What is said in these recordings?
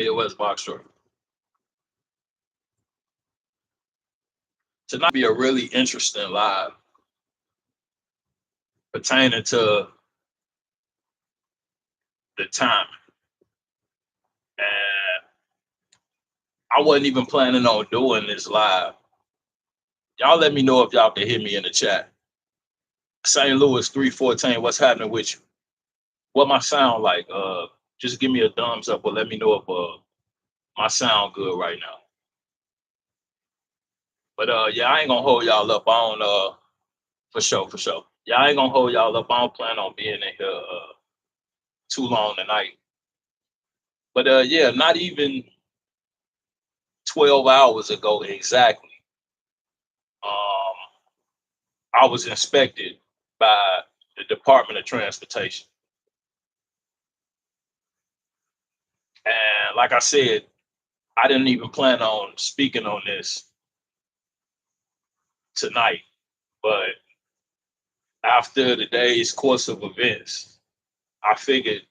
Midwest Box Truck. Tonight be a really interesting live pertaining to the time. And I wasn't even planning on doing this live. Y'all let me know if y'all can hear me in the chat. St. Louis 314, what's happening with you? What my sound like? Just give me a thumbs up or let me know if my sound good right now. But yeah, I ain't gonna hold y'all up on for sure, for sure. Yeah, I ain't gonna hold y'all up. I don't plan on being in here too long tonight. But yeah, not even 12 hours ago exactly, um, I was inspected by the Department of Transportation. And like I said, I didn't even plan on speaking on this tonight, but after the day's course of events, I figured,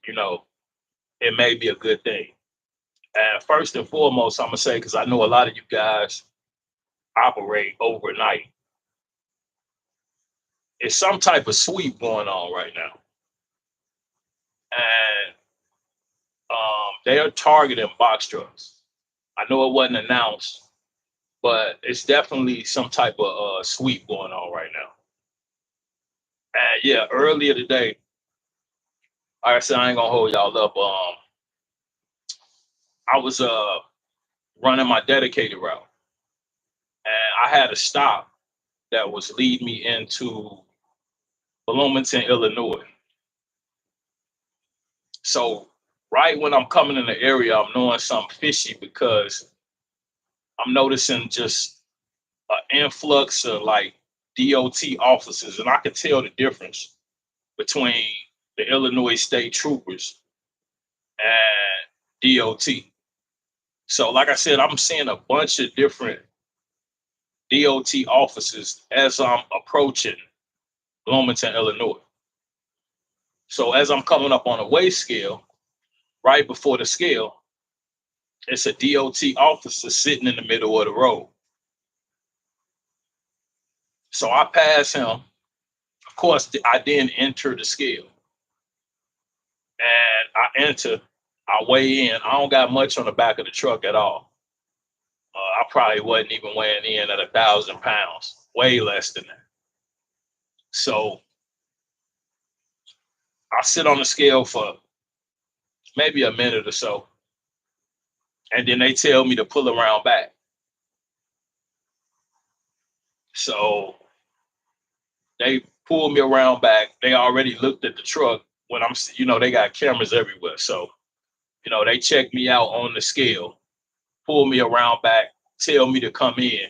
it may be a good thing. And first and foremost, I'm gonna say, because I know a lot of you guys operate overnight, it's some type of sweep going on right now. And they are targeting box trucks. I know it wasn't announced, but it's definitely some type of sweep going on right now. And yeah, earlier today, like I said, I ain't gonna hold y'all up. I was running my dedicated route, and I had a stop that was lead me into Bloomington, Illinois. So right when I'm coming in the area, I'm knowing something fishy because I'm noticing just an influx of like DOT officers, and I could tell the difference between the Illinois State Troopers and DOT. So, like I said, I'm seeing a bunch of different DOT officers as I'm approaching Bloomington, Illinois. So, as I'm coming up on a weigh scale, right before the scale, it's a DOT officer sitting in the middle of the road. So I pass him. Of course, I then enter the scale, and I enter. I weigh in. I don't got much on the back of the truck at all. I probably wasn't even weighing in at 1,000 pounds, way less than that. So I sit on the scale for maybe a minute or so, and then they tell me to pull around back. So they pull me around back. They already looked at the truck when they got cameras everywhere. So, they check me out on the scale, pull me around back, tell me to come in.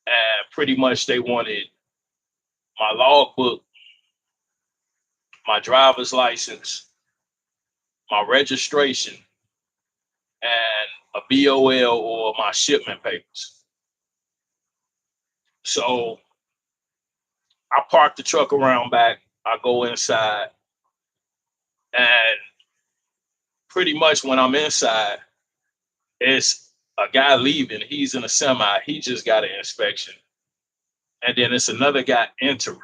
And pretty much they wanted my logbook, my driver's license, my registration, and a BOL or my shipment papers. So I park the truck around back. I go inside, and pretty much when I'm inside, it's a guy leaving. He's in a semi. He just got an inspection. And then it's another guy entering.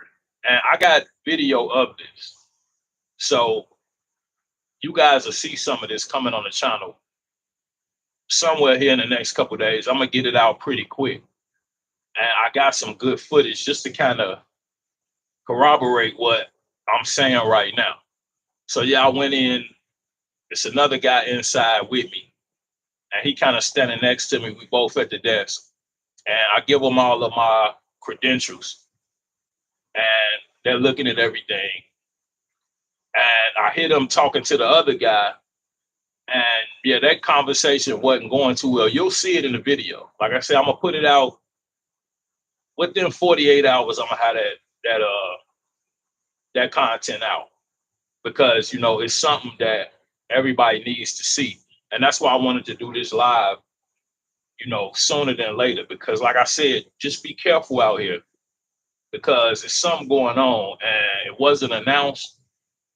And I got video of this. So you guys will see some of this coming on the channel somewhere here in the next couple of days. I'm going to get it out pretty quick. And I got some good footage just to kind of corroborate what I'm saying right now. So yeah, I went in. It's another guy inside with me. And he kind of standing next to me. We both at the desk. And I give them all of my credentials. And they're looking at everything. And I hear them talking to the other guy. And yeah, that conversation wasn't going too well. You'll see it in the video. Like I said, I'm gonna put it out within 48 hours. I'm gonna have that content out because it's something that everybody needs to see. And that's why I wanted to do this live, sooner than later. Because like I said, just be careful out here because there's something going on and it wasn't announced,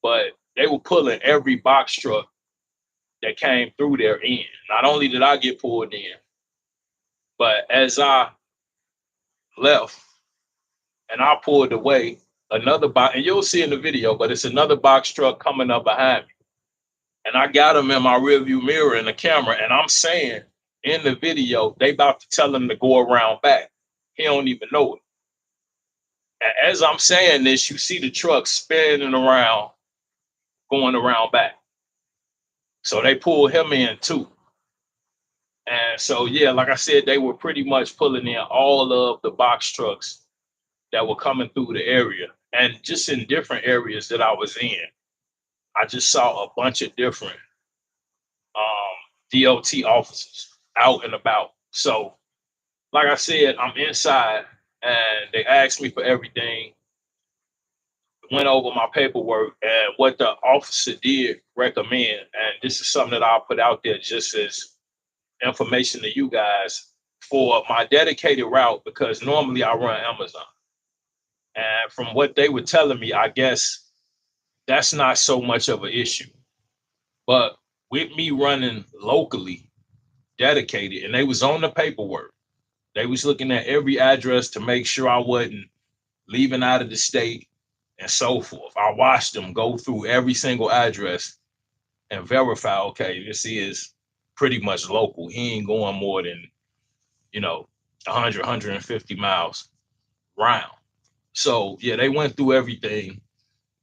but they were pulling every box truck that came through there in. Not only did I get pulled in, but as I left and I pulled away, another box, and you'll see in the video, but it's another box truck coming up behind me. And I got him in my rearview mirror in the camera, and I'm saying in the video, they about to tell him to go around back. He don't even know it. And as I'm saying this, you see the truck spinning around, going around back. So they pulled him in too. And so, yeah, like I said, they were pretty much pulling in all of the box trucks that were coming through the area. And just in different areas that I was in, I just saw a bunch of different DOT officers out and about. So, like I said, I'm inside and they asked me for everything, went over my paperwork and what the officer did recommend. And this is something that I'll put out there just as information to you guys for my dedicated route, because normally I run Amazon. And from what they were telling me, I guess that's not so much of an issue. But with me running locally, dedicated, and they was on the paperwork, they was looking at every address to make sure I wasn't leaving out of the state and so forth. I watched them go through every single address and verify, okay, this is pretty much local. He ain't going more than, 100, 150 miles round. So yeah, they went through everything,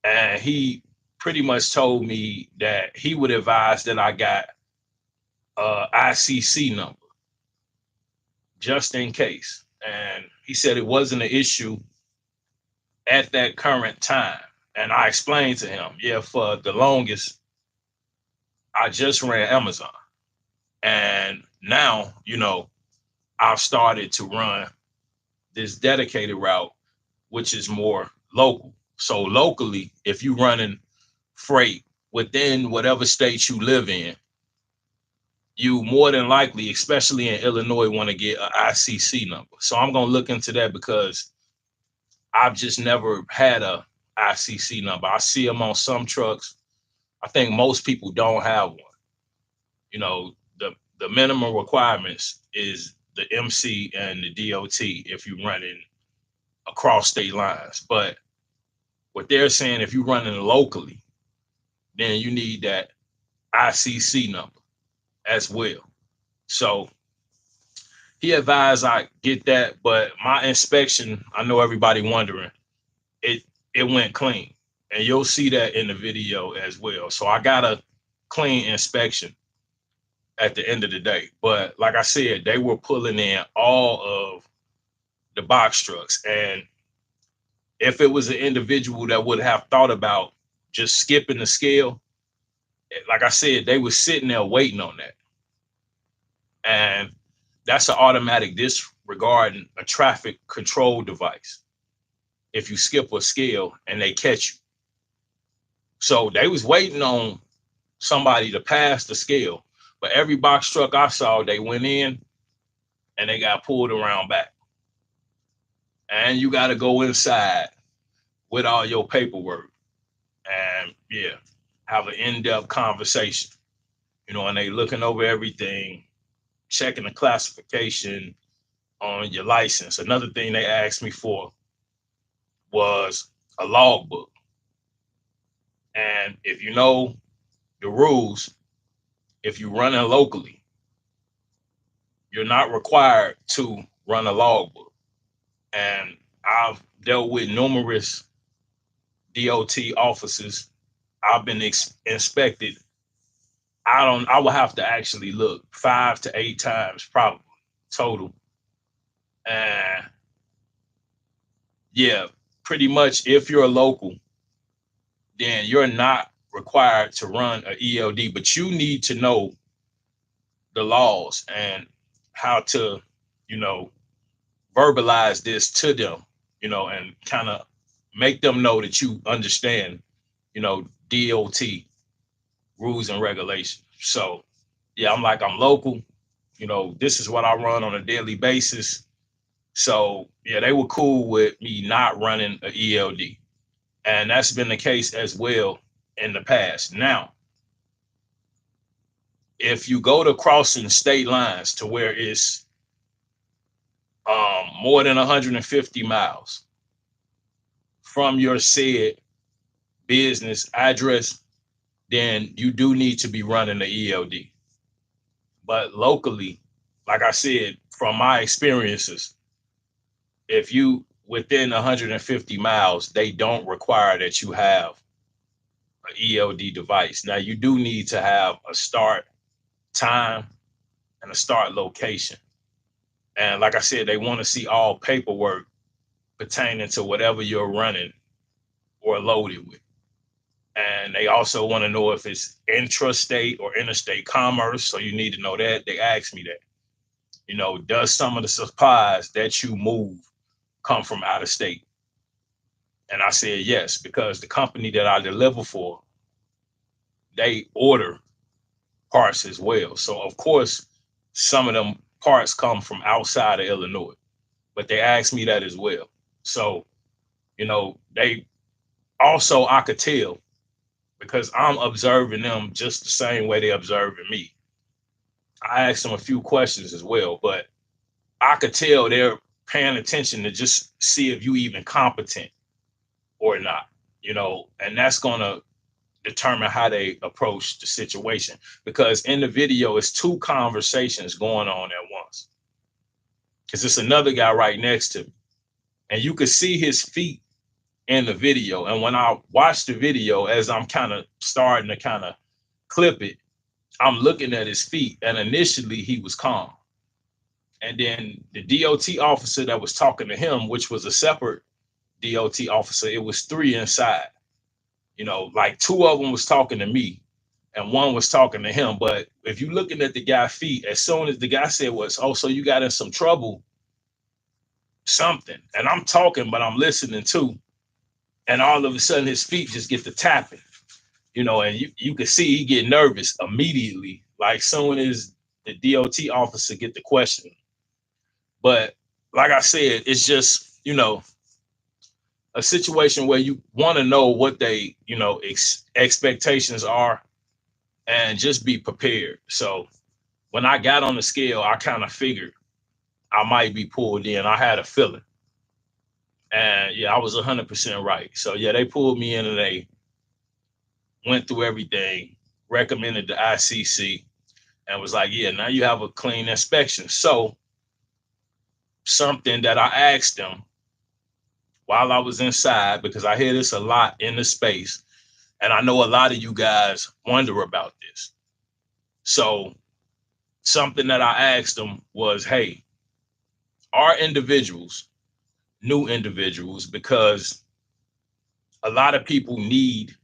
and he pretty much told me that he would advise that I got a ICC number just in case. And he said it wasn't an issue at that current time. And I explained to him, yeah, for the longest, I just ran Amazon. And now, I've started to run this dedicated route, which is more local. So locally, if you're running freight within whatever state you live in, you more than likely, especially in Illinois, want to get an ICC number. So I'm going to look into that because I've just never had a ICC number. I see them on some trucks. I think most people don't have one. The minimum requirements is the MC and the DOT if you're running across state lines. But what they're saying, if you're running locally, then you need that ICC number as well. So he advised I get that, but my inspection, I know everybody wondering, it went clean. And you'll see that in the video as well. So I got a clean inspection at the end of the day. But like I said, they were pulling in all of the box trucks. And if it was an individual that would have thought about just skipping the scale, like I said, they were sitting there waiting on that. And that's an automatic disregarding a traffic control device if you skip a scale and they catch you. So they was waiting on somebody to pass the scale. But every box truck I saw, they went in and they got pulled around back. And you got to go inside with all your paperwork and, yeah, have an in-depth conversation. And they looking over everything, checking the classification on your license. Another thing they asked me for was a logbook. And if you know the rules, if you're running locally, you're not required to run a logbook. And I've dealt with numerous DOT officers. I've been inspected. I will have to actually look 5 to 8 times probably total. And yeah, pretty much if you're a local, then you're not required to run an ELD, but you need to know the laws and how to, verbalize this to them, and kind of make them know that you understand, DOT rules and regulations. So yeah, I'm local, this is what I run on a daily basis. So yeah, they were cool with me not running an ELD. And that's been the case as well in the past. Now, if you go to crossing state lines to where it's more than 150 miles from your said business address, then you do need to be running the ELD. But locally, like I said, from my experiences, if you within 150 miles, they don't require that you have an ELD device. Now you do need to have a start time and a start location. And like I said, they want to see all paperwork pertaining to whatever you're running or loaded with. And they also want to know if it's intrastate or interstate commerce. So you need to know that. They asked me that. Does some of the supplies that you move come from out of state? And I said yes, because the company that I deliver for, they order parts as well. So of course, some of them parts come from outside of Illinois, but they asked me that as well. So, they also, I could tell because I'm observing them just the same way they're observing me. I asked them a few questions as well, but I could tell they're paying attention to just see if you even competent or not, and that's going to determine how they approach the situation. Because in the video, it's two conversations going on at once. Because it's another guy right next to me, and you could see his feet in the video. And when I watch the video, as I'm kind of starting to kind of clip it, I'm looking at his feet, and initially he was calm. And then the DOT officer that was talking to him, which was a separate DOT officer, it was three inside. Like two of them was talking to me and one was talking to him. But if you're looking at the guy's feet, as soon as the guy said was, "Oh, so you got in some trouble, something," and I'm talking, but I'm listening too. And all of a sudden his feet just get to tapping, and you can see he get nervous immediately, like soon as the DOT officer get the question. But like I said, it's just, a situation where you want to know what they, expectations are and just be prepared. So when I got on the scale, I kind of figured I might be pulled in. I had a feeling. And yeah, I was 100% right. So yeah, they pulled me in and they went through everything, recommended the ICC, and was like, yeah, now you have a clean inspection. So something that I asked them while I was inside, because I hear this a lot in the space, and I know a lot of you guys wonder about this. So something that I asked them was, hey, are individuals, new individuals, because a lot of people need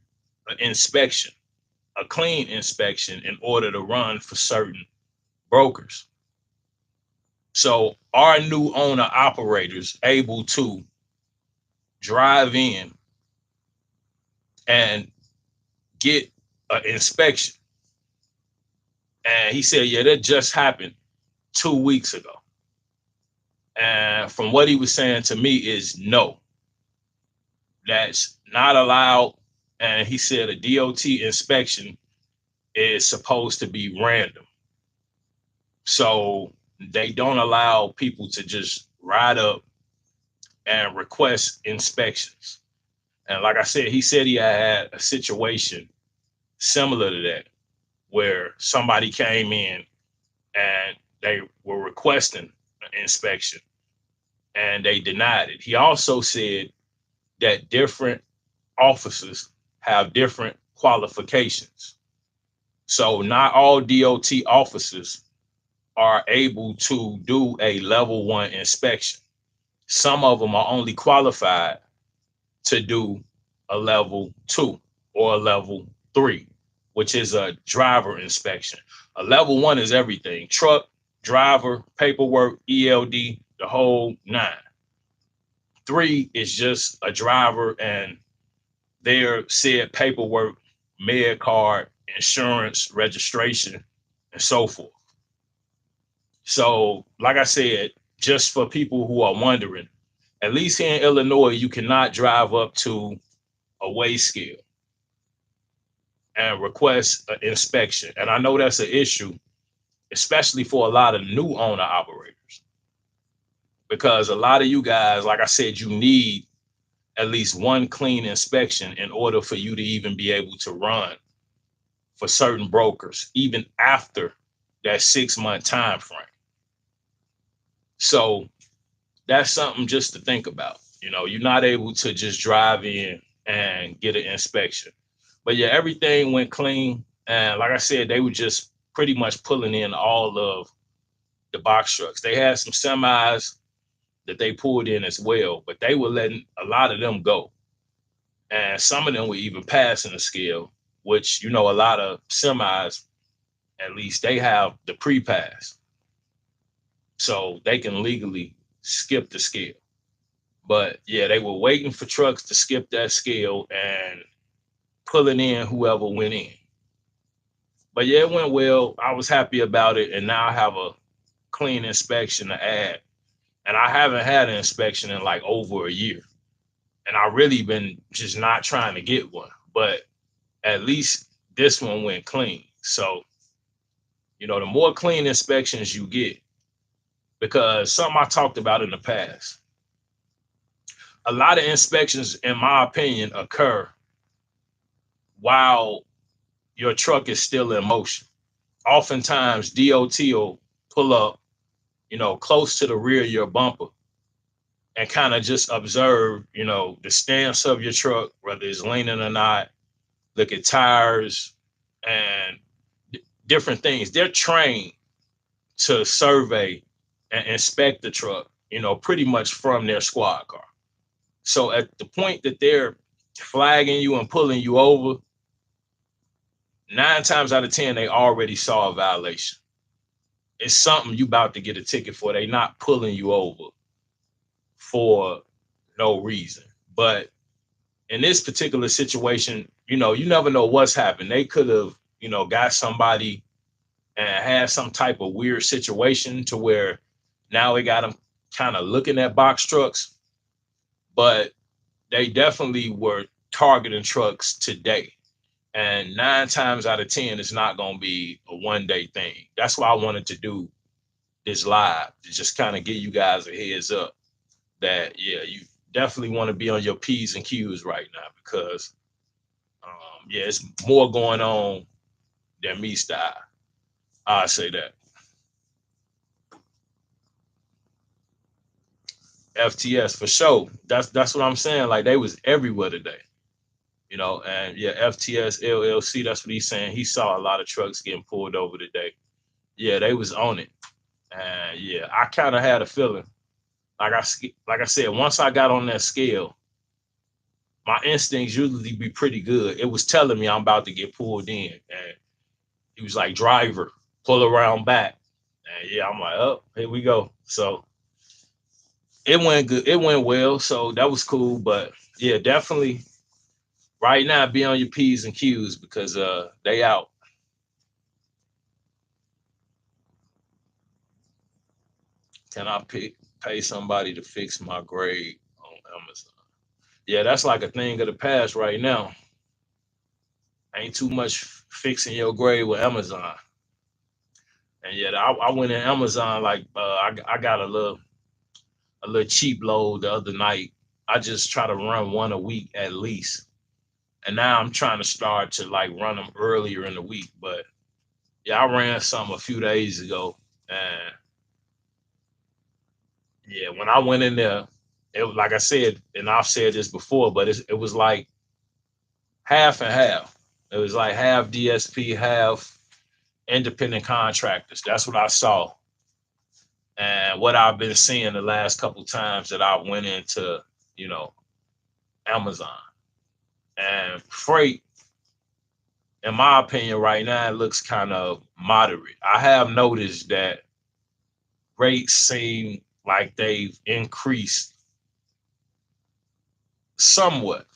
an inspection, a clean inspection in order to run for certain brokers. So are new owner operators able to drive in and get an inspection? And he said, yeah, that just happened 2 weeks ago. And from what he was saying to me is no, that's not allowed. And he said a DOT inspection is supposed to be random. So they don't allow people to just ride up and request inspections. And like I said, he said he had a situation similar to that, where somebody came in and they were requesting an inspection and they denied it. He also said that different officers have different qualifications. So not all DOT officers are able to do a level 1 inspection. Some of them are only qualified to do a level 2 or a level 3, which is a driver inspection. A level 1 is everything: truck, driver, paperwork, ELD, the whole 9. 3 is just a driver and their said paperwork, med card, insurance, registration, and so forth. So, like I said, just for people who are wondering, at least here in Illinois, you cannot drive up to a weigh scale. and request an inspection. And I know that's an issue, especially for a lot of new owner operators, because a lot of you guys, like I said, you need at least one clean inspection in order for you to even be able to run for certain brokers, even after that 6 month time frame. So that's something just to think about. You know, you're not able to just drive in and get an inspection. But yeah, everything went clean. And like I said, they were just pretty much pulling in all of the box trucks. They had some semis that they pulled in as well, but they were letting a lot of them go. And some of them were even passing the scale, which, you know, a lot of semis, at least they have the pre-pass. So they can legally skip the scale. But yeah, they were waiting for trucks to skip that scale and pulling in whoever went in. But yeah, it went well. I was happy about it. And now I have a clean inspection to add. And I haven't had an inspection in like over a year. And I really been just not trying to get one. But at least this one went clean. So, you know, the more clean inspections you get, because something I talked about in the past, a lot of inspections, in my opinion, occur while your truck is still in motion. Oftentimes, DOT will pull up, you know, close to the rear of your bumper and kind of just observe, you know, the stance of your truck, whether it's leaning or not, look at tires and different things. They're trained to survey and inspect the truck, you know, pretty much from their squad car. So at the point that they're flagging you and pulling you over, 9 times out of 10, they already saw a violation. It's something you about to get a ticket for. They not pulling you over for no reason. But in this particular situation, you know, you never know what's happened. They could have, you know, got somebody and had some type of weird situation to where now they got them kind of looking at box trucks, but they definitely were targeting trucks today. And 9 times out of 10, it's not going to be a 1 day thing. That's why I wanted to do this live, to just kind of give you guys a heads up that, yeah, you definitely want to be on your P's and Q's right now, because, yeah, it's more going on than me style. I say that. FTS for sure. That's what I'm saying. Like, they was everywhere today, you know. And yeah, FTS LLC. That's what he's saying. He saw a lot of trucks getting pulled over today. Yeah, they was on it. And yeah, I kind of had a feeling. Like I said, once I got on that scale, my instincts usually be pretty good. It was telling me I'm about to get pulled in, and he was like, "Driver, pull around back." And yeah, I'm like, "Oh, here we go." So it went good. It went well. So that was cool. But yeah, definitely right now be on your P's and Q's, because they out. Can I pay somebody to fix my grade on Amazon? Yeah, that's like a thing of the past right now. Ain't too much fixing your grade with Amazon. And yet I went in Amazon, like I got a little cheap load the other night. I just try to run one a week at least. And now I'm trying to start to like run them earlier in the week. But yeah, I ran some a few days ago. And yeah, when I went in there, it was like I said, and I've said this before, but it was like half and half. It was like half DSP, half independent contractors. That's what I saw. And what I've been seeing the last couple times that I went into, you know, Amazon. And freight, in my opinion, right now, it looks kind of moderate. I have noticed that rates seem like they've increased somewhat.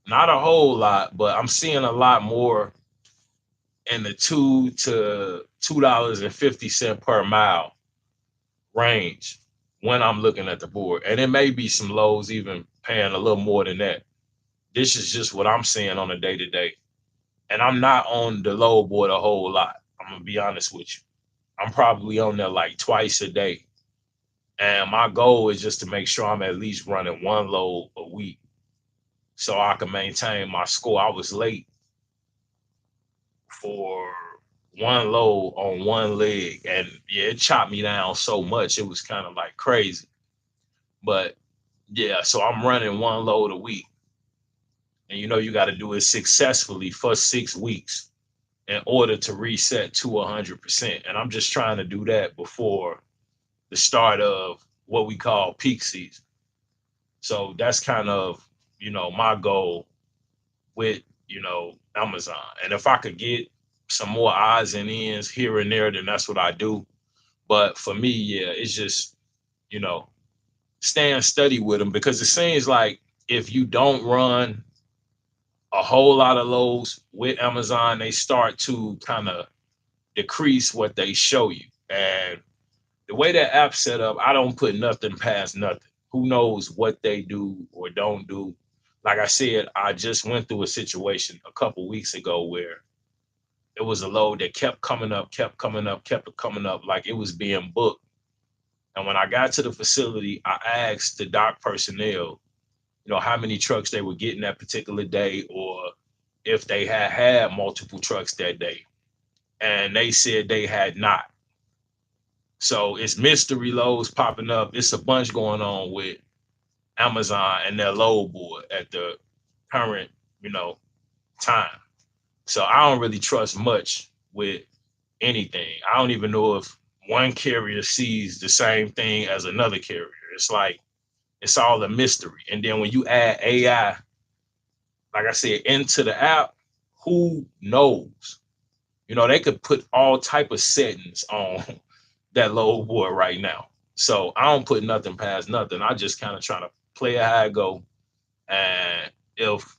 Not a whole lot, but I'm seeing a lot more in the $2 to $2.50 per mile range when I'm looking at the board. And it may be some lows even paying a little more than that. This is just what I'm seeing on a day to day. And I'm not on the load board a whole lot. I'm gonna be honest with you. I'm probably on there like twice a day. And my goal is just to make sure I'm at least running one load a week so I can maintain my score. I was late for one load on one leg, and yeah, it chopped me down so much. It was kind of like crazy. But yeah, so I'm running one load a week. And you know, you got to do it successfully for 6 weeks in order to reset to 100%. And I'm just trying to do that before the start of what we call peak season. So that's kind of, my goal with, Amazon. And if I could get some more odds and ends here and there, then that's what I do. But for me, yeah, it's just, you know, stay and study with them, because it seems like if you don't run a whole lot of lows with Amazon, they start to kind of decrease what they show you. And the way that app set up, I don't put nothing past nothing. Who knows what they do or don't do? Like I said, I just went through a situation a couple weeks ago where it was a load that kept coming up, kept coming up, kept coming up, like it was being booked. And when I got to the facility, I asked the dock personnel, how many trucks they were getting that particular day, or if they had multiple trucks that day. And they said they had not. So it's mystery loads popping up. It's a bunch going on with Amazon and their load board at the current, you know, time. So I don't really trust much with anything. I don't even know if one carrier sees the same thing as another carrier. It's like it's all a mystery. And then when you add AI, like I said, into the app, who knows? They could put all type of settings on that load board right now. So I don't put nothing past nothing. I just kind of try to play it how I go. And if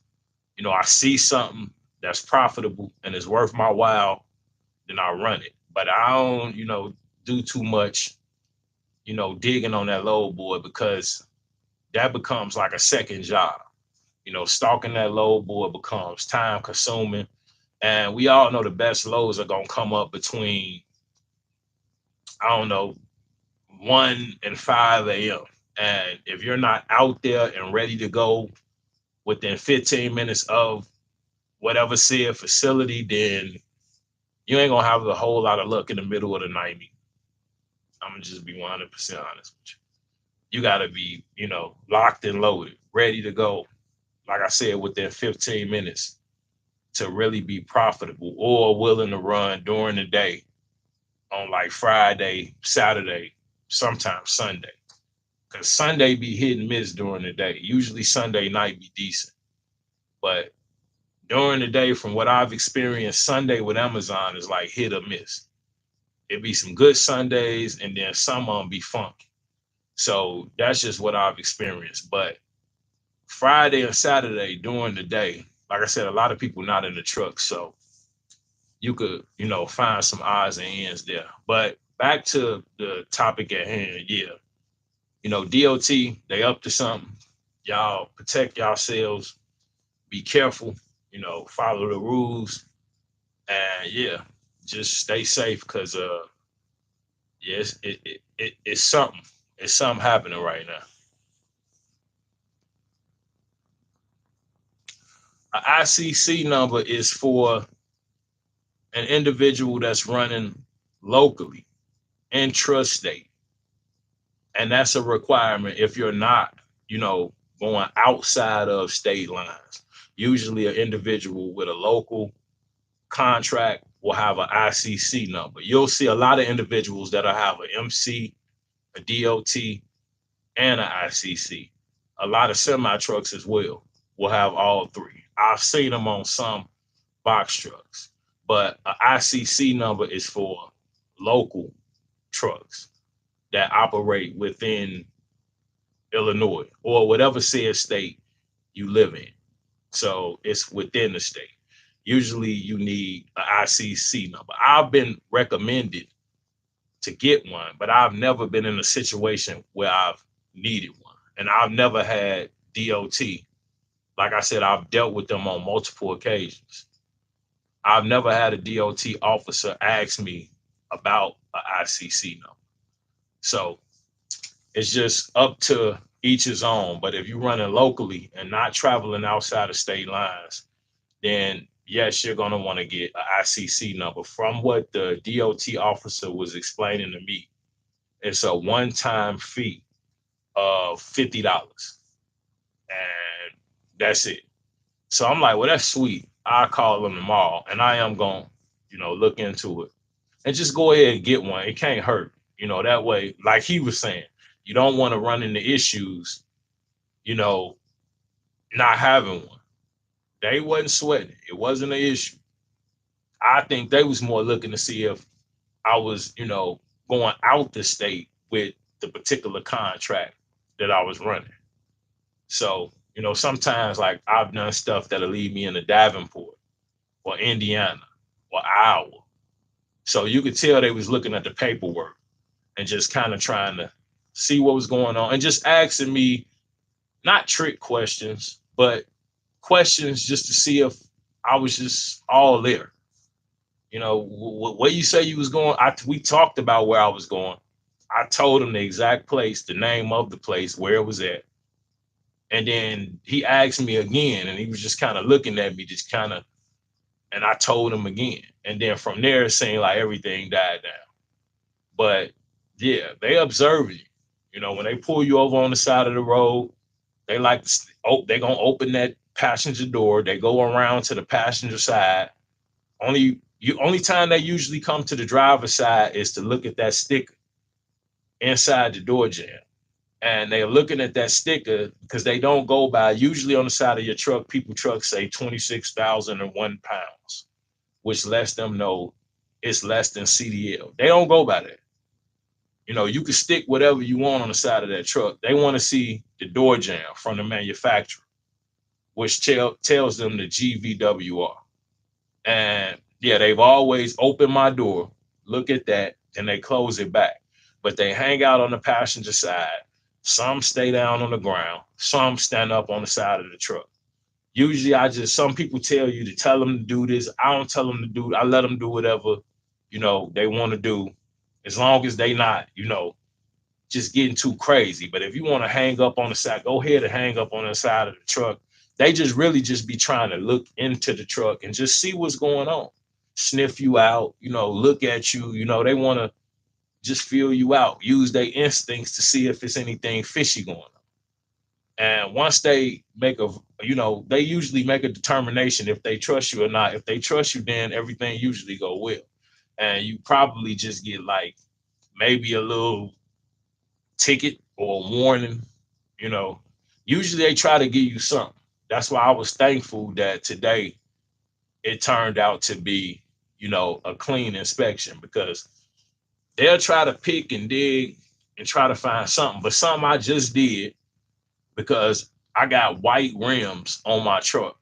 I see something that's profitable and is worth my while, then I run it. But I don't, do too much, digging on that load board, because that becomes like a second job. Stalking that load board becomes time consuming. And we all know the best loads are gonna come up between, I don't know, 1 and 5 a.m. And if you're not out there and ready to go within 15 minutes of whatever said facility, then you ain't gonna have a whole lot of luck in the middle of the night. I'm gonna just be 100% honest with you. You gotta be, locked and loaded, ready to go. Like I said, within 15 minutes to really be profitable, or willing to run during the day on like Friday, Saturday, sometimes Sunday. Because Sunday be hit and miss during the day. Usually Sunday night be decent. But during the day, from what I've experienced, Sunday with Amazon is like hit or miss. It be some good Sundays, and then some of them be funky. So that's just what I've experienced. But Friday and Saturday during the day, like I said, a lot of people not in the truck. So you could, find some odds and ends there. But back to the topic at hand, yeah. DOT, they up to something. Y'all protect yourselves, be careful, follow the rules, and yeah, just stay safe, because yes, it's something. It's something happening right now. An ICC number is for an individual that's running locally, intrastate. And that's a requirement if you're not, going outside of state lines. Usually, an individual with a local contract will have an ICC number. You'll see a lot of individuals that'll have an MC, a DOT, and an ICC. A lot of semi trucks as well will have all three. I've seen them on some box trucks, but an ICC number is for local trucks that operate within Illinois or whatever said state you live in. So it's within the state. Usually you need an ICC number. I've been recommended to get one, but I've never been in a situation where I've needed one. And I've never had DOT. Like I said, I've dealt with them on multiple occasions. I've never had a DOT officer ask me about a ICC number. So it's just up to each his own. But if you're running locally and not traveling outside of state lines, then yes, you're going to want to get an ICC number. From what the DOT officer was explaining to me, it's a one-time fee of $50, and that's it. So I'm like, well, that's sweet. I'll call them tomorrow, and I am going, look into it and just go ahead and get one. It can't hurt, that way. Like he was saying, you don't want to run into issues, you know, not having one. They wasn't sweating. It wasn't an issue. I think they was more looking to see if I was, going out the state with the particular contract that I was running. So, sometimes like I've done stuff that'll leave me in the Davenport or Indiana or Iowa. So you could tell they was looking at the paperwork and just kind of trying to see what was going on and just asking me not trick questions, but questions just to see if I was just all there. Where you say you was going, we talked about where I was going. I told him the exact place, the name of the place, where it was at. And then he asked me again, and he was just kind of looking at me, just kind of, and I told him again. And then from there, it seemed like everything died down. But yeah, they observe you. When they pull you over on the side of the road, they like to, they're gonna open that passenger door. They go around to the passenger side. Only time they usually come to the driver's side is to look at that sticker inside the door jam. And they're looking at that sticker because they don't go by, usually on the side of your truck, people trucks say 26,001 pounds, which lets them know it's less than CDL. They don't go by that. You can stick whatever you want on the side of that truck. They want to see the door jam from the manufacturer, which tells them the GVWR. And yeah, they've always opened my door, look at that, and they close it back. But they hang out on the passenger side. Some stay down on the ground. Some stand up on the side of the truck. Usually some people tell you to tell them to do this. I don't tell them to do, I let them do whatever, they want to do, as long as they not, just getting too crazy. But if you want to hang up on the side, go ahead and hang up on the side of the truck. They just really just be trying to look into the truck and just see what's going on, sniff you out, look at you. They want to just feel you out, use their instincts to see if it's anything fishy going on. And once they they usually make a determination if they trust you or not. If they trust you, then everything usually go well. And you probably just get like maybe a little ticket or a warning, you know. Usually they try to give you something. That's why I was thankful that today it turned out to be, a clean inspection, because they'll try to pick and dig and try to find something. But something I just did, because I got white rims on my truck.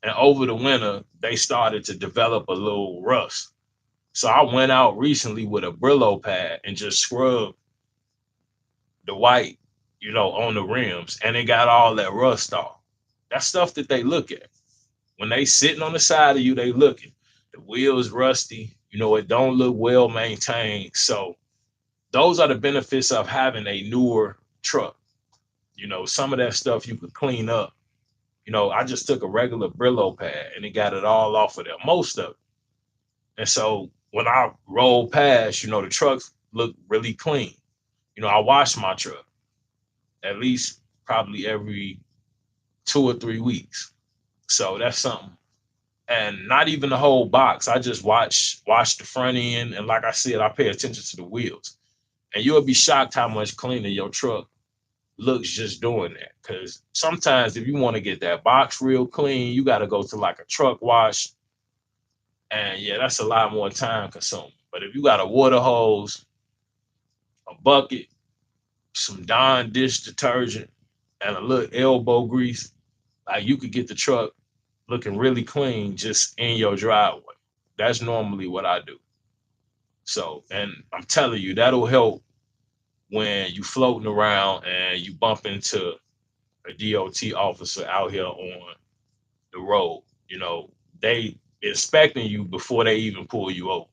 And over the winter, they started to develop a little rust. So I went out recently with a Brillo pad and just scrubbed the white, on the rims, and it got all that rust off. That's stuff that they look at. When they sitting on the side of you, they looking. The wheels rusty, it don't look well maintained. So those are the benefits of having a newer truck. Some of that stuff you could clean up. I just took a regular Brillo pad and it got it all off of there, most of it. And so when I rolled past, the trucks look really clean. I wash my truck at least probably every 2 or 3 weeks. So that's something. And not even the whole box. I just wash the front end. And like I said, I pay attention to the wheels. And you'll be shocked how much cleaner your truck looks just doing that. Because sometimes if you want to get that box real clean, you got to go to like a truck wash. And yeah, that's a lot more time consuming. But if you got a water hose, a bucket, some Dawn dish detergent, and a little elbow grease, like you could get the truck looking really clean just in your driveway. That's normally what I do. So, and I'm telling you, that'll help when you floating around and you bump into a DOT officer out here on the road. They inspecting you before they even pull you over.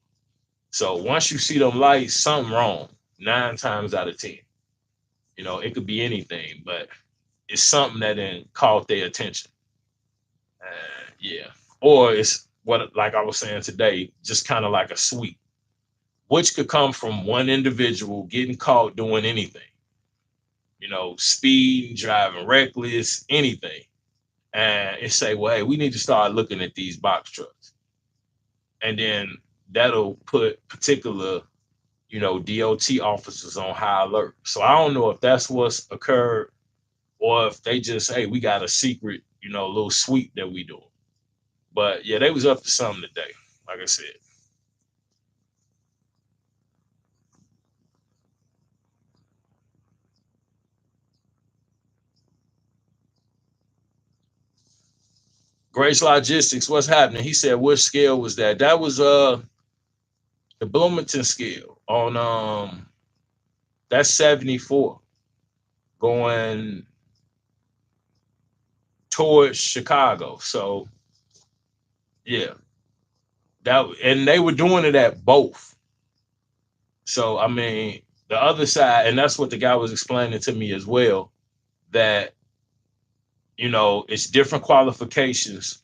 So once you see them lights, something wrong. 9 times out of 10, it could be anything, but it's something that then caught their attention. Yeah, or it's what, like I was saying today, just kind of like a sweep, which could come from one individual getting caught doing anything. Speed, driving reckless, anything, and it say, well, hey, we need to start looking at these box trucks, and then that'll put particular DOT officers on high alert. So I don't know if that's what's occurred or if they just, hey, we got a secret, little sweep that we doing. But yeah, they was up to something today, like I said. Grace Logistics, what's happening? He said, what scale was that? That was the Bloomington scale on that's 74 going towards Chicago. So yeah, that, and they were doing it at both. So I mean, the other side, and that's what the guy was explaining to me as well, that it's different qualifications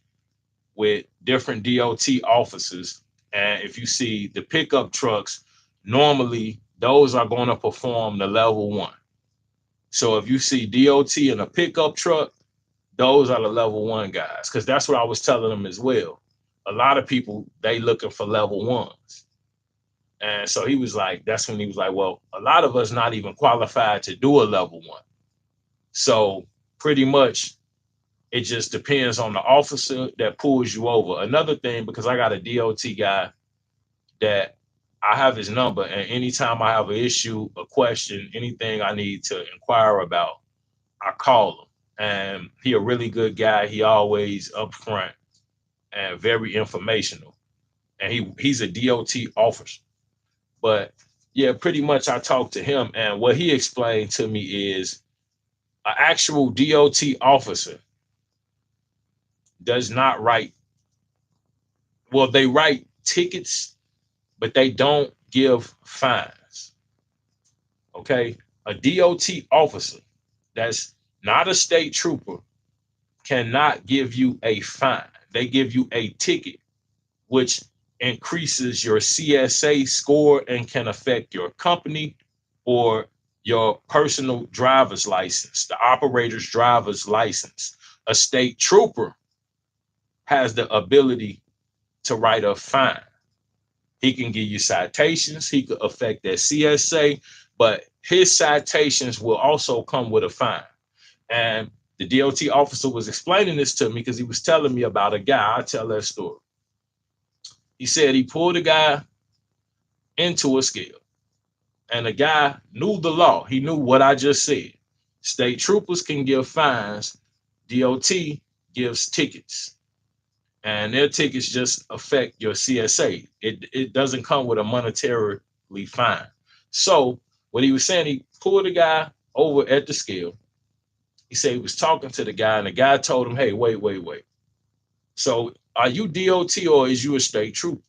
with different DOT officers. And if you see the pickup trucks, normally those are going to perform the level one. So if you see DOT in a pickup truck, those are the level one guys. Because that's what I was telling them as well. A lot of people, they looking for level ones. And so he was like, that's when he was like, well, a lot of us not even qualified to do a level one. So pretty much it just depends on the officer that pulls you over. Another thing, because I got a DOT guy that I have his number, and anytime I have an issue, a question, anything I need to inquire about, I call him. And he a really good guy. He always upfront and very informational. And he's a DOT officer. But yeah, pretty much I talked to him, and what he explained to me is an actual DOT officer does not write, well, they write tickets, but they don't give fines. Okay. A DOT officer that's not a state trooper cannot give you a fine. They give you a ticket, which increases your CSA score and can affect your company or your personal driver's license, the operator's driver's license. A state trooper has the ability to write a fine. He can give you citations. He could affect that CSA, but his citations will also come with a fine. And the DOT officer was explaining this to me because he was telling me about a guy. I'll tell that story. He said he pulled a guy into a scale, and the guy knew the law. He knew what I just said. State troopers can give fines, DOT gives tickets, and their tickets just affect your CSA. It doesn't come with a monetarily fine. So what he was saying, he pulled a guy over at the scale. He said he was talking to the guy, and the guy told him, hey, wait, wait, wait. So are you DOT or is you a state trooper?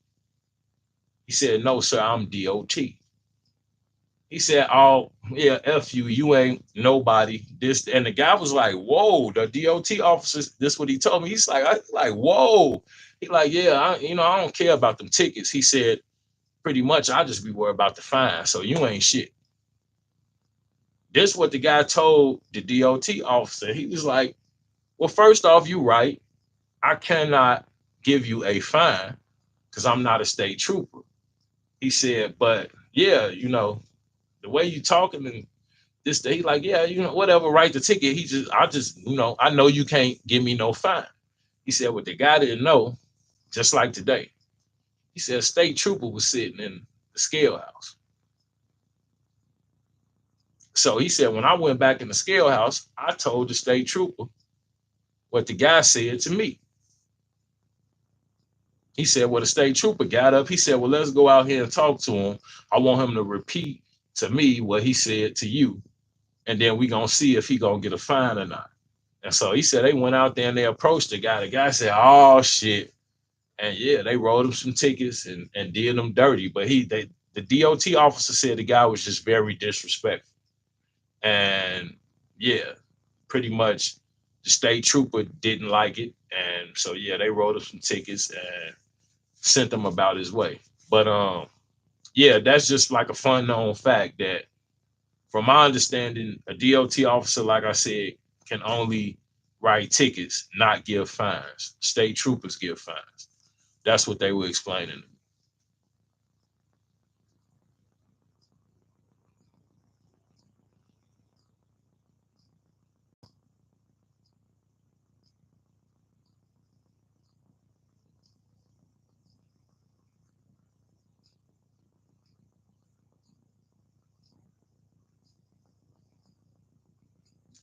He said, no, sir, I'm DOT. He said, oh, yeah, F you, you ain't nobody. This, and the guy was like, whoa, the DOT officers, this is what he told me. He's like, whoa. He like, yeah, I don't care about them tickets. He said, pretty much, I just be worried about the fine. So you ain't shit. This is what the guy told the DOT officer. He was like, well, first off, you right. I cannot give you a fine because I'm not a state trooper. He said, but yeah, the way you talking and this day, like, yeah, whatever, write the ticket. I know you can't give me no fine. He said, what the guy didn't know, just like today, he said a state trooper was sitting in the scale house. So he said, when I went back in the scale house, I told the state trooper what the guy said to me. He said, well, the state trooper got up. He said, well, let's go out here and talk to him. I want him to repeat to me what he said to you. And then we going to see if he going to get a fine or not. And so he said they went out there and they approached the guy. The guy said, oh, shit. And yeah, they wrote him some tickets and did him dirty. But the DOT officer said the guy was just very disrespectful. And yeah, pretty much the state trooper didn't like it. And so yeah, they wrote him some tickets and sent him about his way. But yeah, that's just like a fun known fact that from my understanding, a DOT officer, like I said, can only write tickets, not give fines. State troopers give fines. That's what they were explaining.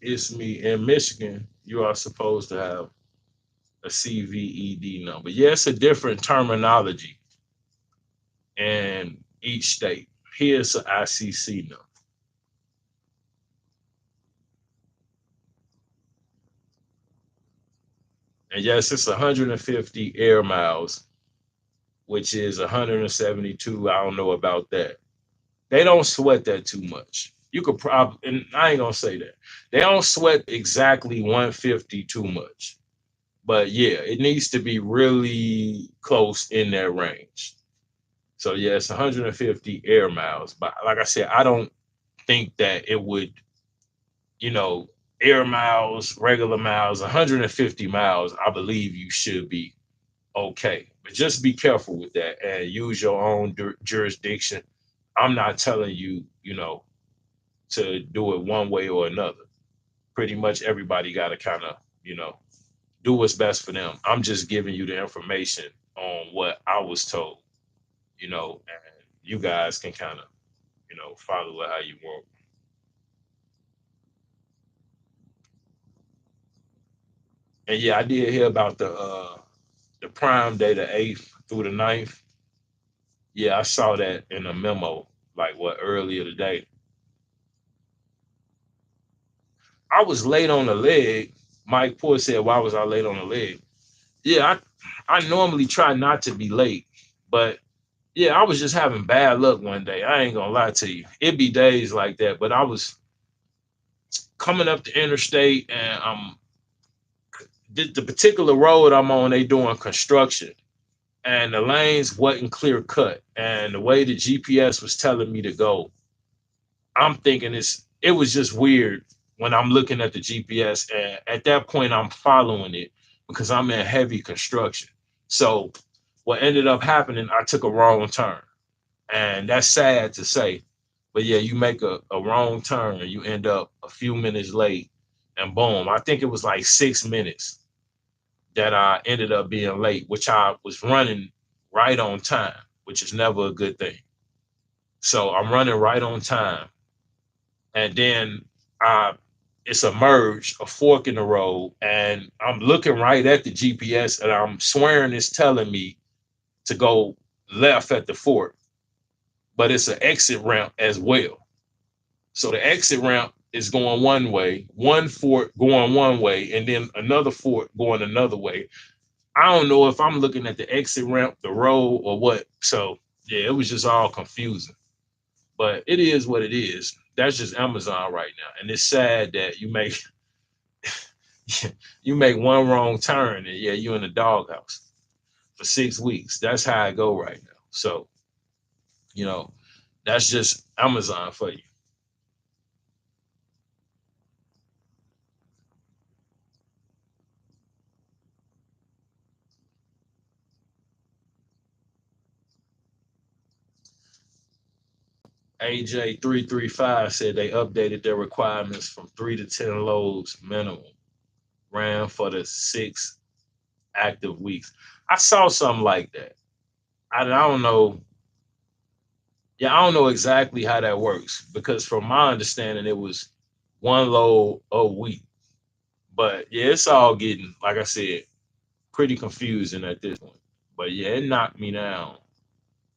It's me in Michigan. You are supposed to have a CVED number. Yeah, it's a different terminology in each state. Here's an ICC number. And yes, it's 150 air miles, which is 172. I don't know about that. They don't sweat that too much. You could probably, and I ain't gonna say that. They don't sweat exactly 150 too much. But yeah, it needs to be really close in that range. So yeah, it's 150 air miles. But like I said, I don't think that it would, you know, air miles, regular miles, 150 miles, I believe you should be okay. But just be careful with that and use your own jurisdiction. I'm not telling you, to do it one way or another. Pretty much everybody got to kind of, do what's best for them. I'm just giving you the information on what I was told, and you guys can kind of, follow it how you want. And yeah, I did hear about the Prime Day, the 8th through the 9th. Yeah, I saw that in a memo, like what earlier today. I was late on the leg. Mike Poor said, "Why was I late on the leg?" Yeah, I normally try not to be late, but yeah, I was just having bad luck one day. I ain't gonna lie to you. It be days like that, but I was coming up the interstate and the particular road I'm on, they doing construction and the lanes wasn't clear cut. And the way the GPS was telling me to go, I'm thinking it was just weird when I'm looking at the GPS. And at that point, I'm following it because I'm in heavy construction. So what ended up happening, I took a wrong turn. And that's sad to say. But yeah, you make a wrong turn and you end up a few minutes late and boom. I think it was like 6 minutes that I ended up being late, which I was running right on time, which is never a good thing. So I'm running right on time. And then uh, it's a merge, a fork in the road. And I'm looking right at the GPS and I'm swearing it's telling me to go left at the fork, but it's an exit ramp as well. So the exit ramp is going one way, one fork going one way, and then another fork going another way. I don't know if I'm looking at the exit ramp, the road, or what. So yeah, it was just all confusing. But it is what it is. That's just Amazon right now, and it's sad that you make one wrong turn and yeah, you in the doghouse for 6 weeks. That's how I go right now. So you know, that's just Amazon for you. AJ335 said they updated their requirements from 3 to 10 loads minimum. Ran for the 6 active weeks. I saw something like that. I don't know. Yeah, I don't know exactly how that works because from my understanding, it was one load a week. But yeah, it's all getting, like I said, pretty confusing at this point. But yeah, it knocked me down.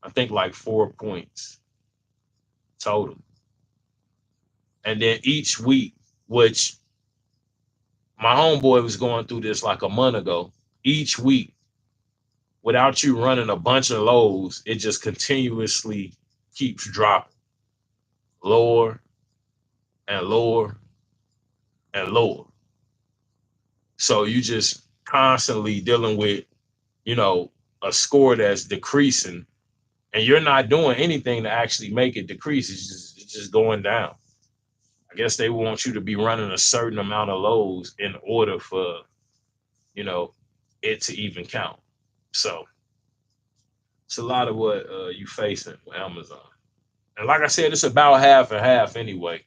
I think like 4 points total. And then each week, which my homeboy was going through this like a month ago. Each week without you running a bunch of lows, it just continuously keeps dropping lower and lower and lower. So you just constantly dealing with, you know, a score that's decreasing, and you're not doing anything to actually make it decrease. It's just going down. I guess they want you to be running a certain amount of lows in order for, you know, it to even count. So it's a lot of what you facing with Amazon. And like I said, it's about half and half anyway.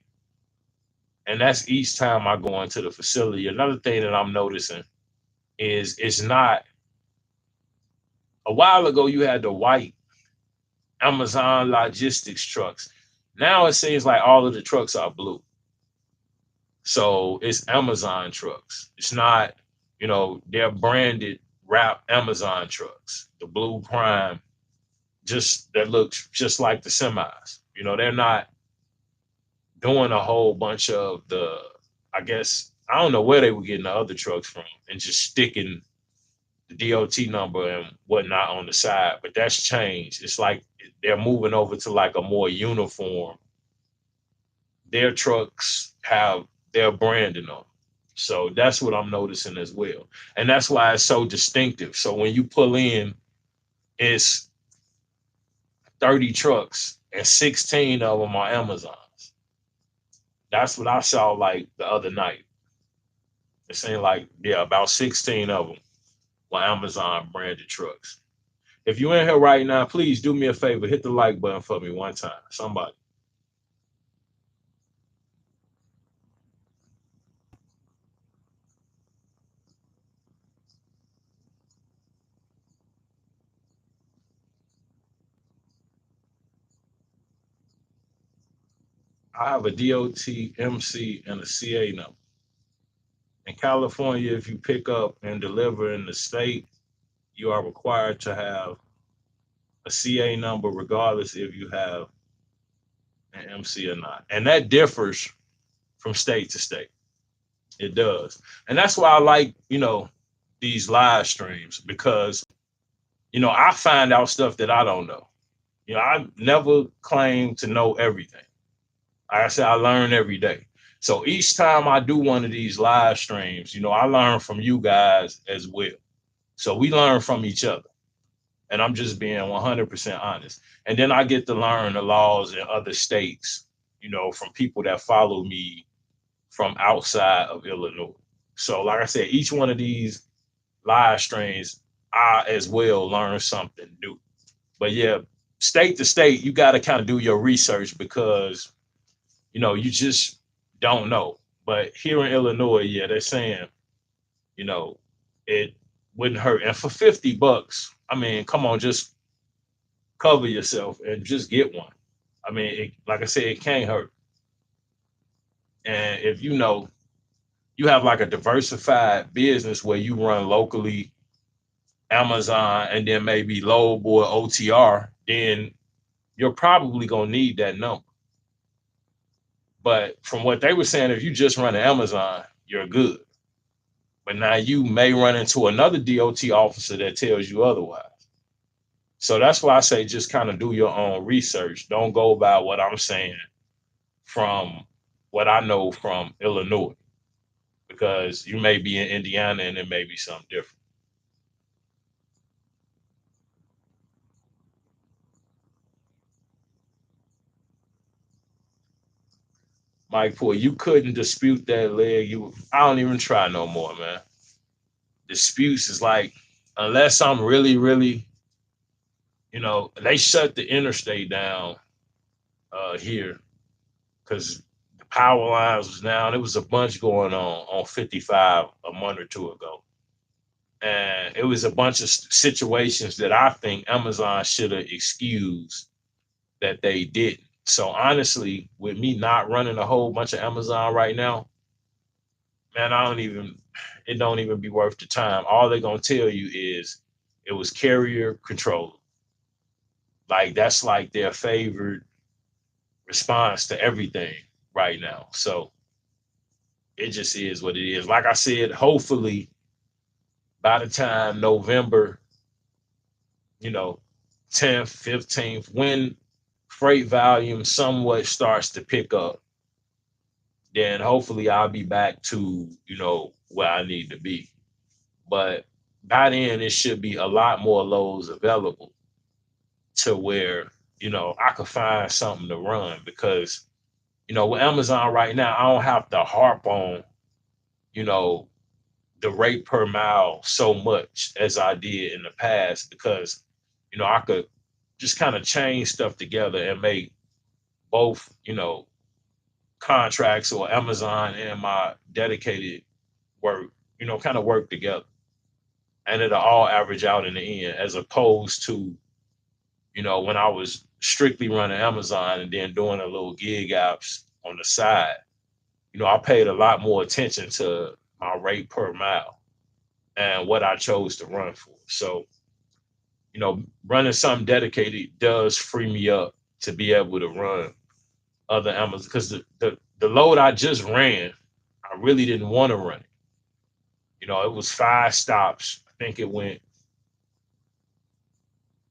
And that's each time I go into the facility. Another thing that I'm noticing is it's not, a while ago you had the white Amazon logistics trucks. Now it seems like all of the trucks are blue. So it's Amazon trucks. It's not, they're branded wrap Amazon trucks. The blue prime, just that looks just like the semis. They're not doing a whole bunch of the, I guess, I don't know where they were getting the other trucks from and just sticking the DOT number and whatnot on the side, but that's changed. It's like they're moving over to like a more uniform. Their trucks have their branding on. So that's what I'm noticing as well. And that's why it's so distinctive. So when you pull in, it's 30 trucks and 16 of them are Amazons. That's what I saw like the other night. It seemed like, yeah, about 16 of them were Amazon branded trucks. If you're in here right now, please do me a favor, hit the like button for me one time. Somebody. I have a DOT, MC, and a CA number. In California, if you pick up and deliver in the state, you are required to have a CA number, regardless if you have an MC or not. And that differs from state to state. It does. And that's why I like, these live streams because, I find out stuff that I don't know. I never claim to know everything. Like I said, I learn every day. So each time I do one of these live streams, I learn from you guys as well. So we learn from each other. And I'm just being 100% honest. And then I get to learn the laws in other states, from people that follow me from outside of Illinois. So, like I said, each one of these live streams, I as well learn something new. But yeah, state to state, you got to kind of do your research because, you just don't know. But here in Illinois, yeah, they're saying, you know, it wouldn't hurt. And for $50, I mean, come on, just cover yourself and just get one. I mean, like I said, it can't hurt. And if you have like a diversified business where you run locally, Amazon, and then maybe Load or OTR, then you're probably gonna need that number. But from what they were saying, if you just run an Amazon, you're good. But now you may run into another DOT officer that tells you otherwise. So that's why I say just kind of do your own research. Don't go by what I'm saying from what I know from Illinois, because you may be in Indiana and it may be something different. Mike Poor, you couldn't dispute that leg. I don't even try no more, man. Disputes is like, unless I'm really, really, they shut the interstate down here because the power lines was down. There was a bunch going on 55 a month or two ago. And it was a bunch of situations that I think Amazon should have excused that they didn't. So honestly, with me not running a whole bunch of Amazon right now, man, it don't even be worth the time. All they're gonna tell you is it was carrier control. Like that's like their favorite response to everything right now. So it just is what it is. Like I said, hopefully by the time November you know, 10th, 15th, when freight volume somewhat starts to pick up, then hopefully I'll be back to, where I need to be. But by then, it should be a lot more loads available to where, I could find something to run because, with Amazon right now, I don't have to harp on, you know, the rate per mile so much as I did in the past because, I could just kind of chain stuff together and make both, contracts or Amazon and my dedicated work, kind of work together. And it'll all average out in the end, as opposed to, when I was strictly running Amazon and then doing a little gig apps on the side. I paid a lot more attention to my rate per mile and what I chose to run for. So, running something dedicated does free me up to be able to run other Amazon because the load I just ran, I really didn't want to run it. It was 5 stops. I think it went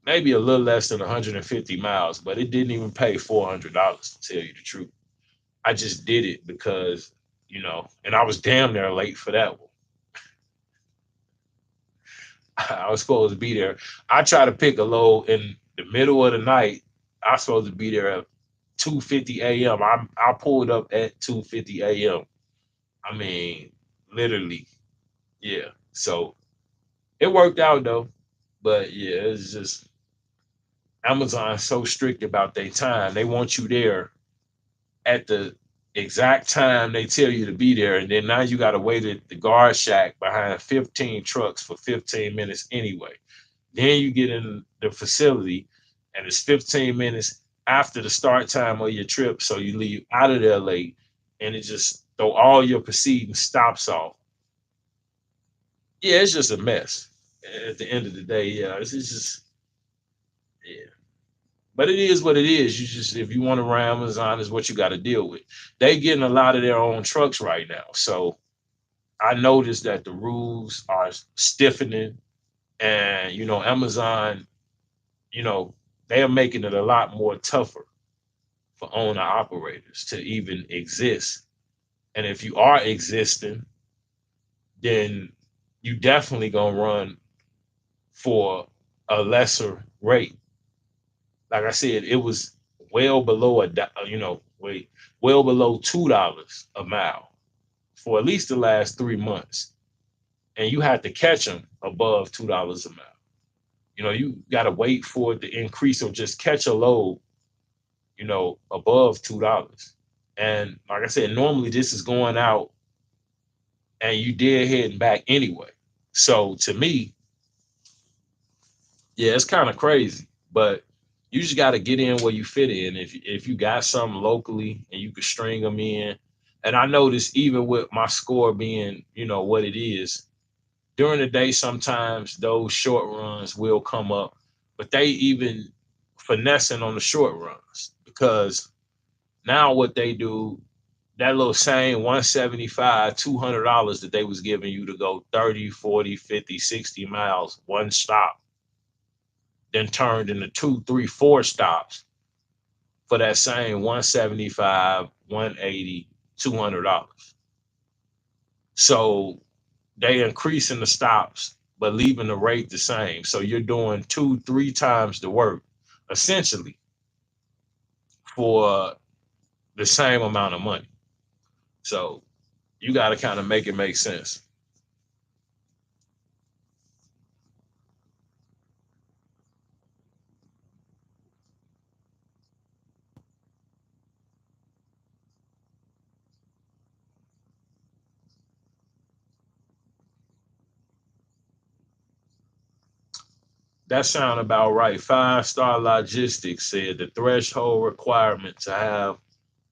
maybe a little less than 150 miles, but it didn't even pay $400 to tell you the truth. I just did it because, and I was damn near late for that one. I was supposed to be there. I tried to pick a load in the middle of the night. I was supposed to be there at 2:50 a.m. I pulled up at 2:50 a.m. I mean, literally, yeah. So it worked out though. But yeah, it's just Amazon's so strict about their time. They want you there at the exact time they tell you to be there, and then now you got to wait at the guard shack behind 15 trucks for 15 minutes anyway. Then you get in the facility, and it's 15 minutes after the start time of your trip, so you leave out of there late, and it just throw all your preceding stops off. Yeah, it's just a mess. At the end of the day, yeah, it's just yeah. But it is what it is. You just if you want to run Amazon is what you got to deal with. They getting a lot of their own trucks right now. So I noticed that the rules are stiffening and Amazon, you know, they are making it a lot more tougher for owner operators to even exist. And if you are existing, then you definitely gonna run for a lesser rate. Like I said, it was well below well below $2 a mile for at least the last 3 months, and you had to catch them above $2 a mile. You got to wait for it to increase or just catch a load, above $2. And like I said, normally this is going out and you did heading back anyway. So to me, yeah, it's kind of crazy, but you just got to get in where you fit in. If you got something locally and you can string them in, and I notice even with my score being what it is during the day, sometimes those short runs will come up, but they even finessing on the short runs because now what they do, that little same 175, $200 that they was giving you to go 30, 40, 50, 60 miles, one stop, then turned into two, three, four stops for that same 175, 180, $200. So they increasing the stops, but leaving the rate the same. So you're doing two, three times the work essentially for the same amount of money. So you got to kind of make it make sense. That sound about right. 5 Star Logistics said the threshold requirement to have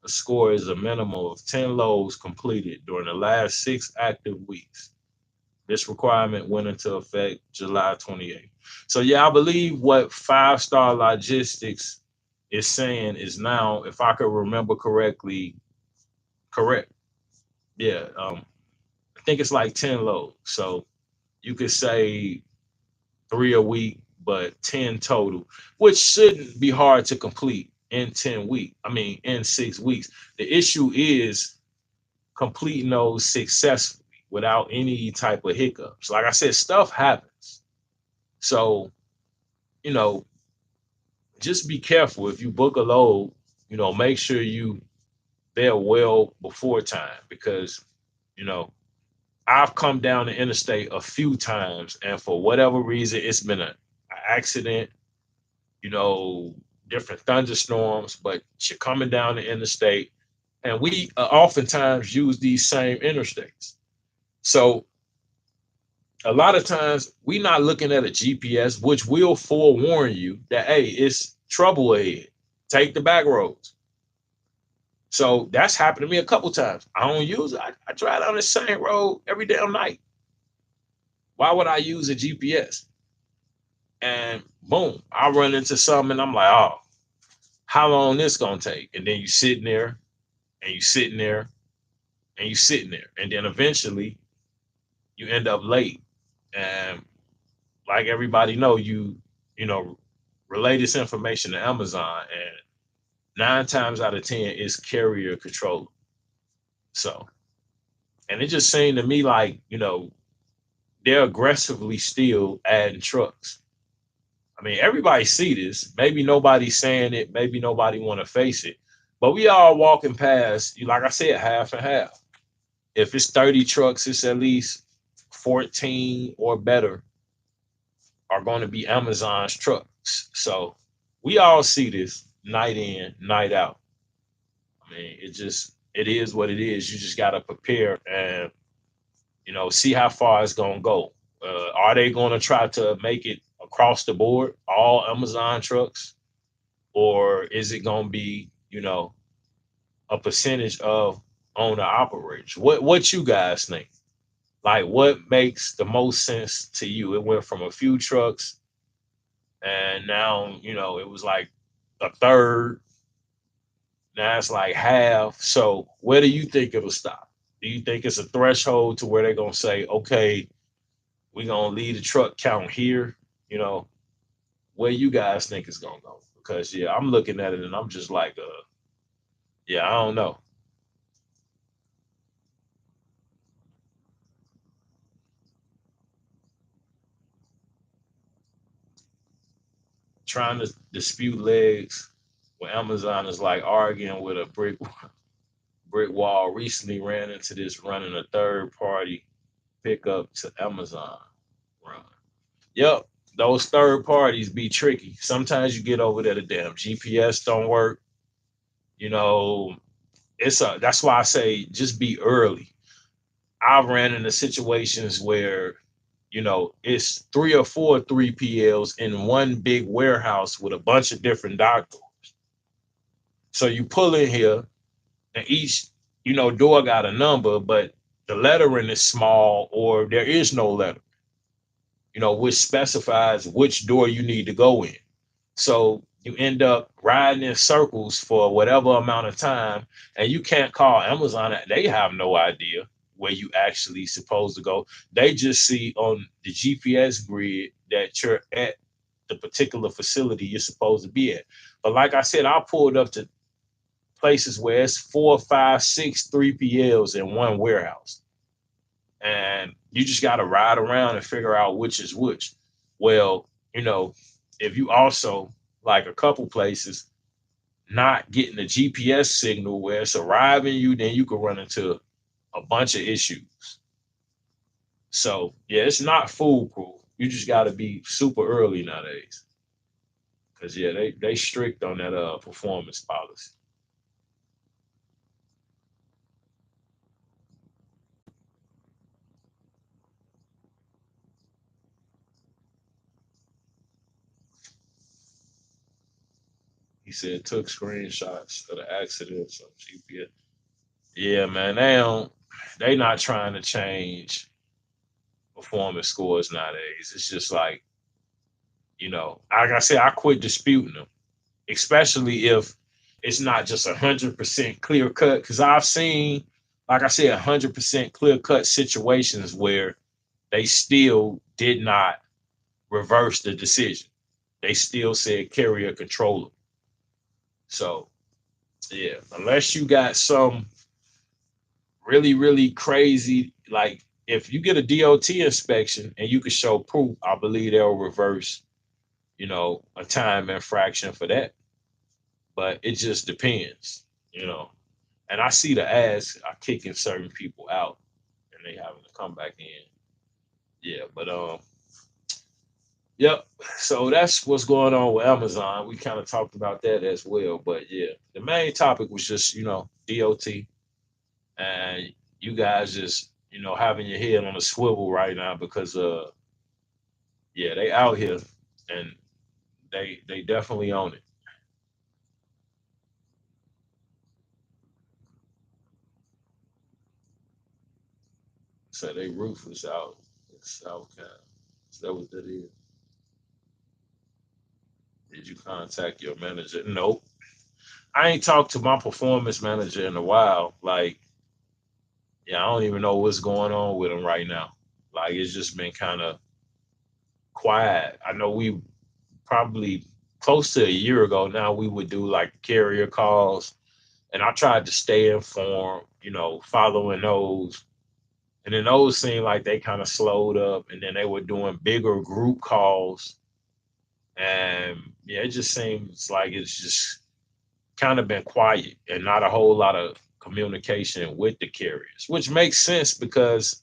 a score is a minimum of 10 loads completed during the last 6 active weeks. This requirement went into effect July 28th. So yeah, I believe what 5 Star Logistics is saying is now, if I could remember correctly, correct. Yeah, I think it's like 10 loads. So you could say 3 a week, but 10 total, which shouldn't be hard to complete in 10 weeks. I mean, in 6 weeks. The issue is completing those successfully without any type of hiccups. Like I said, stuff happens. So, you know, just be careful if you book a load, make sure you there well before time because, you know, I've come down the interstate a few times and for whatever reason it's been an accident, you know, different thunderstorms, but you're coming down the interstate and we oftentimes use these same interstates. So a lot of times we're not looking at a GPS, which will forewarn you that, hey, it's trouble ahead. Take the back roads. So that's happened to me a couple times. I don't use it. I drive down the same road every damn night. Why would I use a GPS? And boom, I run into something and I'm like, oh, how long this gonna take? And then you sitting there and you sitting there and you sitting there. And then eventually you end up late. And like everybody know, you know, relay this information to Amazon and 9 times out of 10 is carrier control. So, and it just seemed to me like, they're aggressively still adding trucks. I mean, everybody see this. Maybe nobody's saying it. Maybe nobody want to face it. But we all walking past, like I said, half and half. If it's 30 trucks, it's at least 14 or better are going to be Amazon's trucks. So we all see this night in, night out. I mean, it is what it is. You just got to prepare and, see how far it's going to go. Are they going to try to make it across the board, all Amazon trucks? Or is it going to be, a percentage of owner operators? What you guys think? Like what makes the most sense to you? It went from a few trucks and now, it was like a third. Now it's like half. So where do you think it'll stop? Do you think it's a threshold to where they're gonna say, okay, we're gonna leave the truck count here? You know, where you guys think it's gonna go? Because yeah, I'm looking at it and I'm just like, yeah, I don't know. Trying to dispute legs when Amazon is like arguing with a brick wall. Recently ran into this running a third party pickup to Amazon run. Yep, those third parties be tricky. Sometimes you get over there, the damn GPS don't work. You know, that's why I say just be early. I've ran into situations where, it's 3 or 4 3PLs in one big warehouse with a bunch of different doctors. So you pull in here and each, door got a number, but the lettering is small or there is no letter, which specifies which door you need to go in. So you end up riding in circles for whatever amount of time, and you can't call Amazon. They have no idea where you actually supposed to go. They just see on the GPS grid that you're at the particular facility you're supposed to be at. But like I said, I pulled up to places where it's 4, 5, 6 3PLs in one warehouse. And you just got to ride around and figure out which is which. Well, if you also like a couple places not getting the GPS signal where it's arriving you, then you could run into a bunch of issues. So yeah, it's not foolproof. You just got to be super early nowadays, because yeah, they strict on that performance policy. He said took screenshots of the accidents on GPS. Yeah, man, they not trying to change performance scores nowadays. It's just like I said, I quit disputing them, especially if it's not just 100% clear cut. Because I've seen, like I said, 100% clear cut situations where they still did not reverse the decision. they still said carrier controller. So yeah, unless you got some really, really crazy, like if you get a DOT inspection and you can show proof, I believe they'll reverse, a time infraction for that. But it just depends, you know. And I see the ads are kicking certain people out and they having to come back in. Yeah, but yep. So that's what's going on with Amazon. We kind of talked about that as well. But yeah, the main topic was just, DOT, and you guys just, having your head on a swivel right now because yeah, they out here and they definitely own it. So they ruthless out in South Carolina. Is that what that is? Did you contact your manager? Nope. I ain't talked to my performance manager in a while. Like, yeah, I don't even know what's going on with him right now. Like, it's just been kind of quiet. I know we probably close to a year ago now, we would do like carrier calls, and I tried to stay informed, following those. And then those seemed like they kind of slowed up, and then they were doing bigger group calls. And yeah, it just seems like it's just kind of been quiet and not a whole lot of communication with the carriers, which makes sense because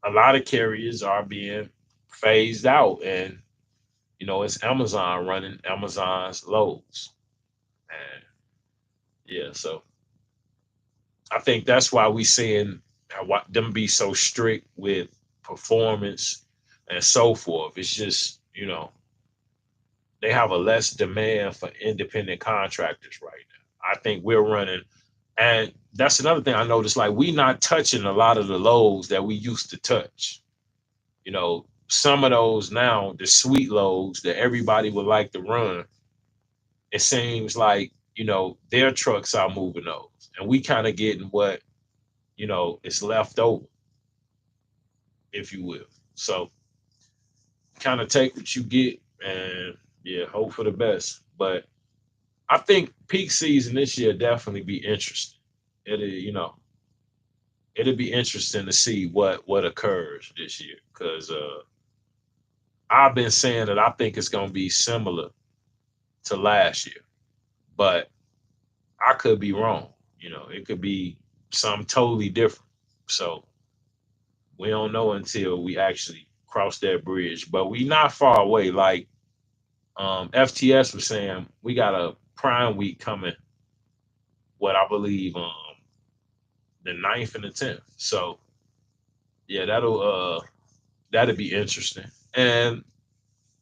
a lot of carriers are being phased out, and it's Amazon running Amazon's loads. And yeah, so I think that's why we seeing them be so strict with performance and so forth. It's just, they have a less demand for independent contractors right now. I think we're running, and that's another thing I noticed. Like, we not touching a lot of the loads that we used to touch. Some of those now, the sweet loads that everybody would like to run, it seems like, their trucks are moving those. And we kind of getting what, is left over, if you will. So kind of take what you get and yeah, hope for the best. But I think peak season this year definitely be interesting. It'll, it'll be interesting to see what occurs this year. Cause I've been saying that I think it's gonna be similar to last year. But I could be wrong. It could be something totally different. So we don't know until we actually cross that bridge. But we not far away. Like FTS was saying, we got a Prime Week coming. What I believe, the 9th and the 10th. So yeah, that'll be interesting. And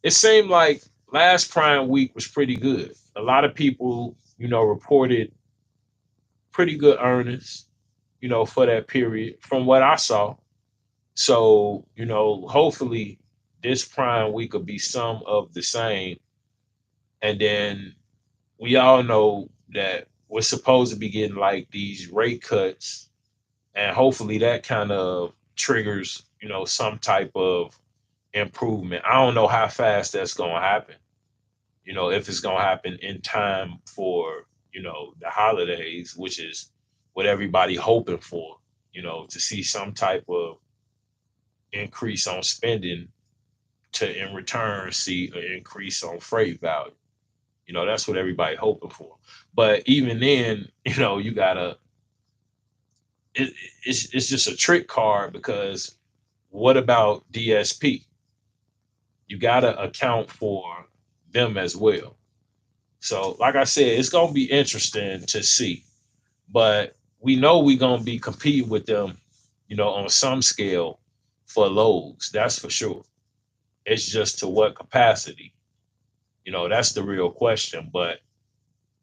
it seemed like last Prime Week was pretty good. A lot of people, reported pretty good earnings, for that period from what I saw. So, hopefully this Prime Week will be some of the same. And then we all know that we're supposed to be getting like these rate cuts, and hopefully that kind of triggers, some type of improvement. I don't know how fast that's going to happen, if it's going to happen in time for, the holidays, which is what everybody hoping for, to see some type of increase on spending to in return see an increase on freight value. That's what everybody hoping for. But even then, you gotta it's just a trick card because what about DSP? You gotta account for them as well. So, like I said, it's gonna be interesting to see. But we know we're gonna be competing with them, on some scale for loads. That's for sure. It's just to what capacity. That's the real question. But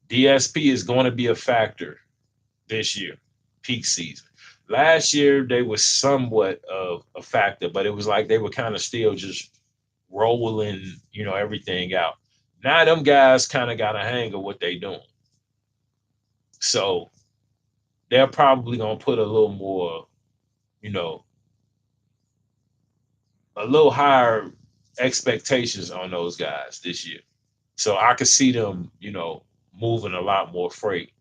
DSP is going to be a factor this year, peak season. Last year they was somewhat of a factor, but it was like they were kind of still just rolling, everything out. Now them guys kind of got a hang of what they doing. So they're probably gonna put a little more, you know, a little higher expectations on those guys this year. So I could see them, moving a lot more freight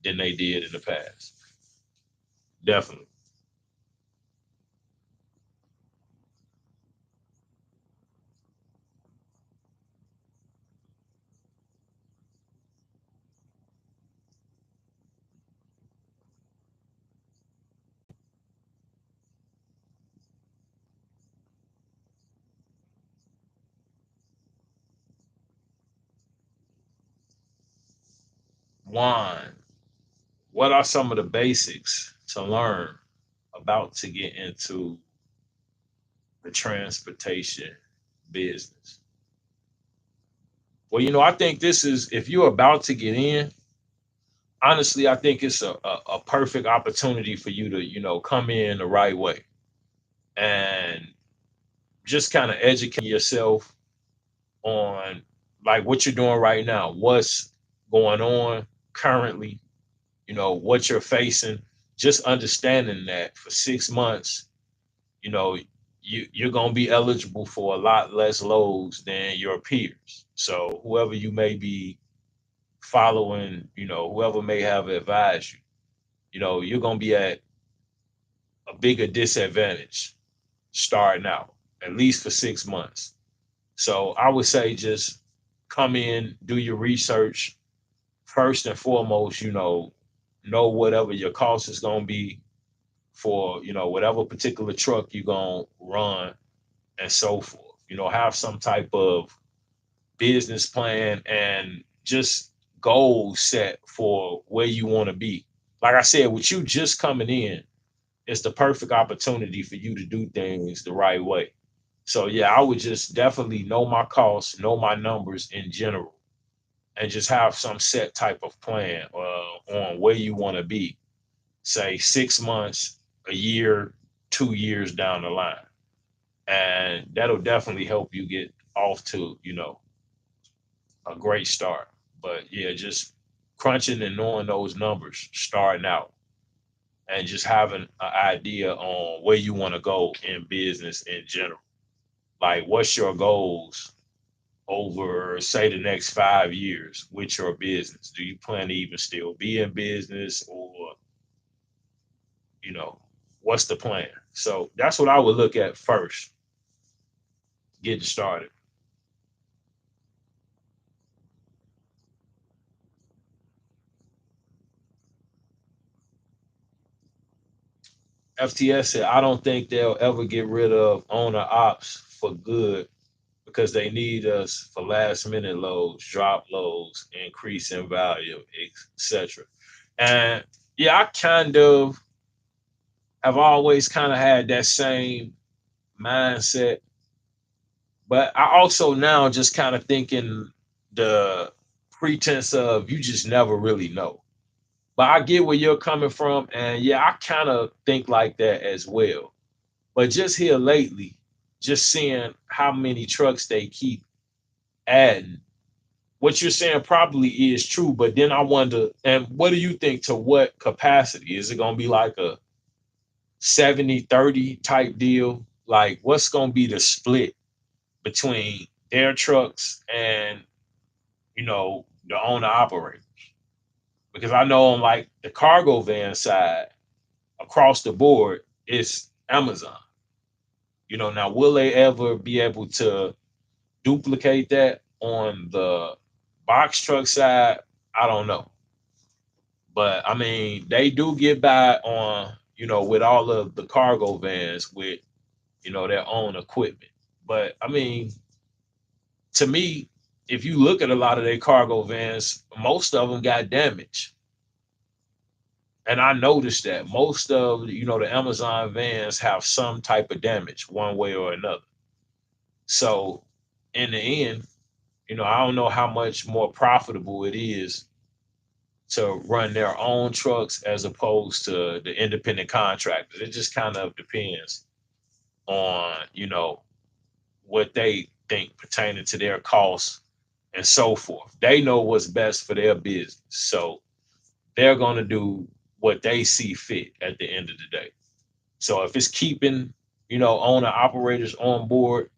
than they did in the past. Definitely. One, what are some of the basics to learn about to get into the transportation business? Well, I think this is, if you're about to get in, honestly, I think it's a perfect opportunity for you to, come in the right way and just kind of educate yourself on like what you're doing right now, what's going on currently, what you're facing, just understanding that for 6 months, you know, you're gonna be eligible for a lot less loads than your peers. So whoever you may be following, whoever may have advised you, you're gonna be at a bigger disadvantage starting out, at least for 6 months. So I would say just come in, do your research. First and foremost, know whatever your cost is gonna be for, whatever particular truck you're gonna run and so forth. Have some type of business plan and just goals set for where you want to be. Like I said, with you just coming in, it's the perfect opportunity for you to do things the right way. So yeah, I would just definitely know my costs, know my numbers in general, and just have some set type of plan on where you want to be. Say 6 months, a year, 2 years down the line, and that'll definitely help you get off to a great start. But yeah, just crunching and knowing those numbers starting out, and just having an idea on where you want to go in business in general. Like, what's your goals over, say, the next 5 years with your business? Do you plan to even still be in business, or, you know, what's the plan? So that's what I would look at first, getting started. FTS said, I don't think they'll ever get rid of owner ops for good because they need us for last minute loads, drop loads, increase in value, etc. And yeah, I kind of have always kind of had that same mindset, but I also now just kind of thinking the pretense of you just never really know. But I get where you're coming from, and yeah, I kind of think like that as well. But just here lately, just seeing how many trucks they keep adding, what you're saying probably is true. But then I wonder, and what do you think, to what capacity? Is it going to be like a 70-30 type deal? Like, what's going to be the split between their trucks and, the owner operator? Because I know on like the cargo van side, across the board, it's Amazon. Now will they ever be able to duplicate that on the box truck side? I don't know. But I mean, they do get by on, with all of the cargo vans with, their own equipment. But I mean, to me, if you look at a lot of their cargo vans, most of them got damage. And I noticed that most of, the Amazon vans have some type of damage one way or another. So in the end, I don't know how much more profitable it is to run their own trucks as opposed to the independent contractors. It just kind of depends on, what they think pertaining to their costs and so forth. They know what's best for their business. So they're going to do what they see fit at the end of the day. So if it's keeping, owner operators on board,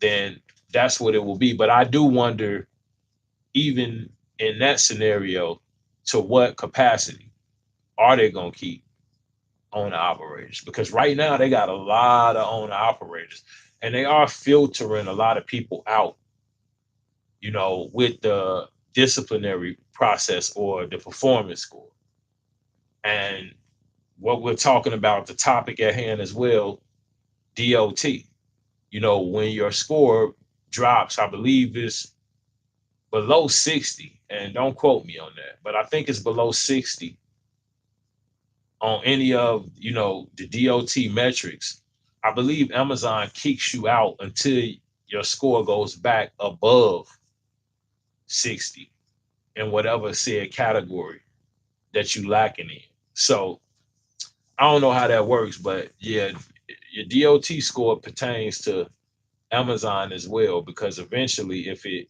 then that's what it will be. But I do wonder, even in that scenario, to what capacity are they gonna keep owner operators? Because right now they got a lot of owner operators, and they are filtering a lot of people out, with the disciplinary process or the performance score. And what we're talking about, the topic at hand as well, DOT. When your score drops, I believe it's below 60, and don't quote me on that, but I think it's below 60 on any of, the DOT metrics. I believe Amazon kicks you out until your score goes back above 60 in whatever said category that you lacking in. So I don't know how that works, but yeah, your DOT score pertains to Amazon as well, because eventually if it,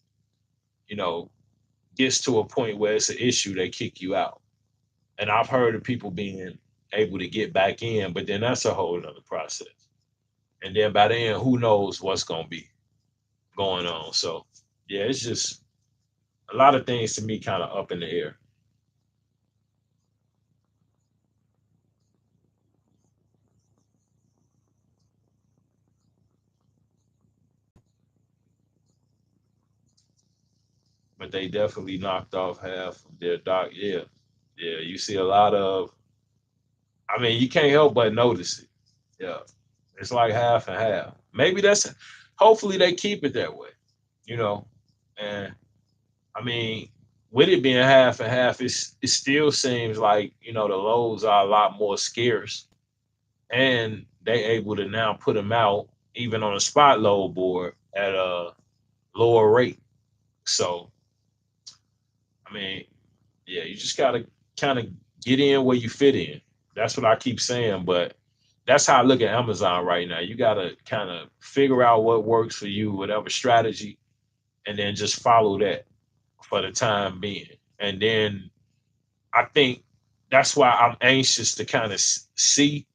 you know, gets to a point where it's an issue, they kick you out. And I've heard of people being able to get back in, but then that's a whole other process. And then by then, who knows what's gonna be going on. So yeah, it's just a lot of things to me kind of up in the air. But they definitely knocked off half of their doc. Yeah. Yeah. You see a lot of, I mean, you can't help but notice it. Yeah. It's like half and half. Maybe that's, hopefully they keep it that way, you know. And I mean, with it being half and half, it still seems like, the lows are a lot more scarce, and they able to now put them out even on a spot load board at a lower rate. So, I mean, yeah, you just gotta kind of get in where you fit in. That's what I keep saying, but that's how I look at Amazon right now. You gotta kind of figure out what works for you, whatever strategy, and then just follow that for the time being. And then I think that's why I'm anxious to kind of see,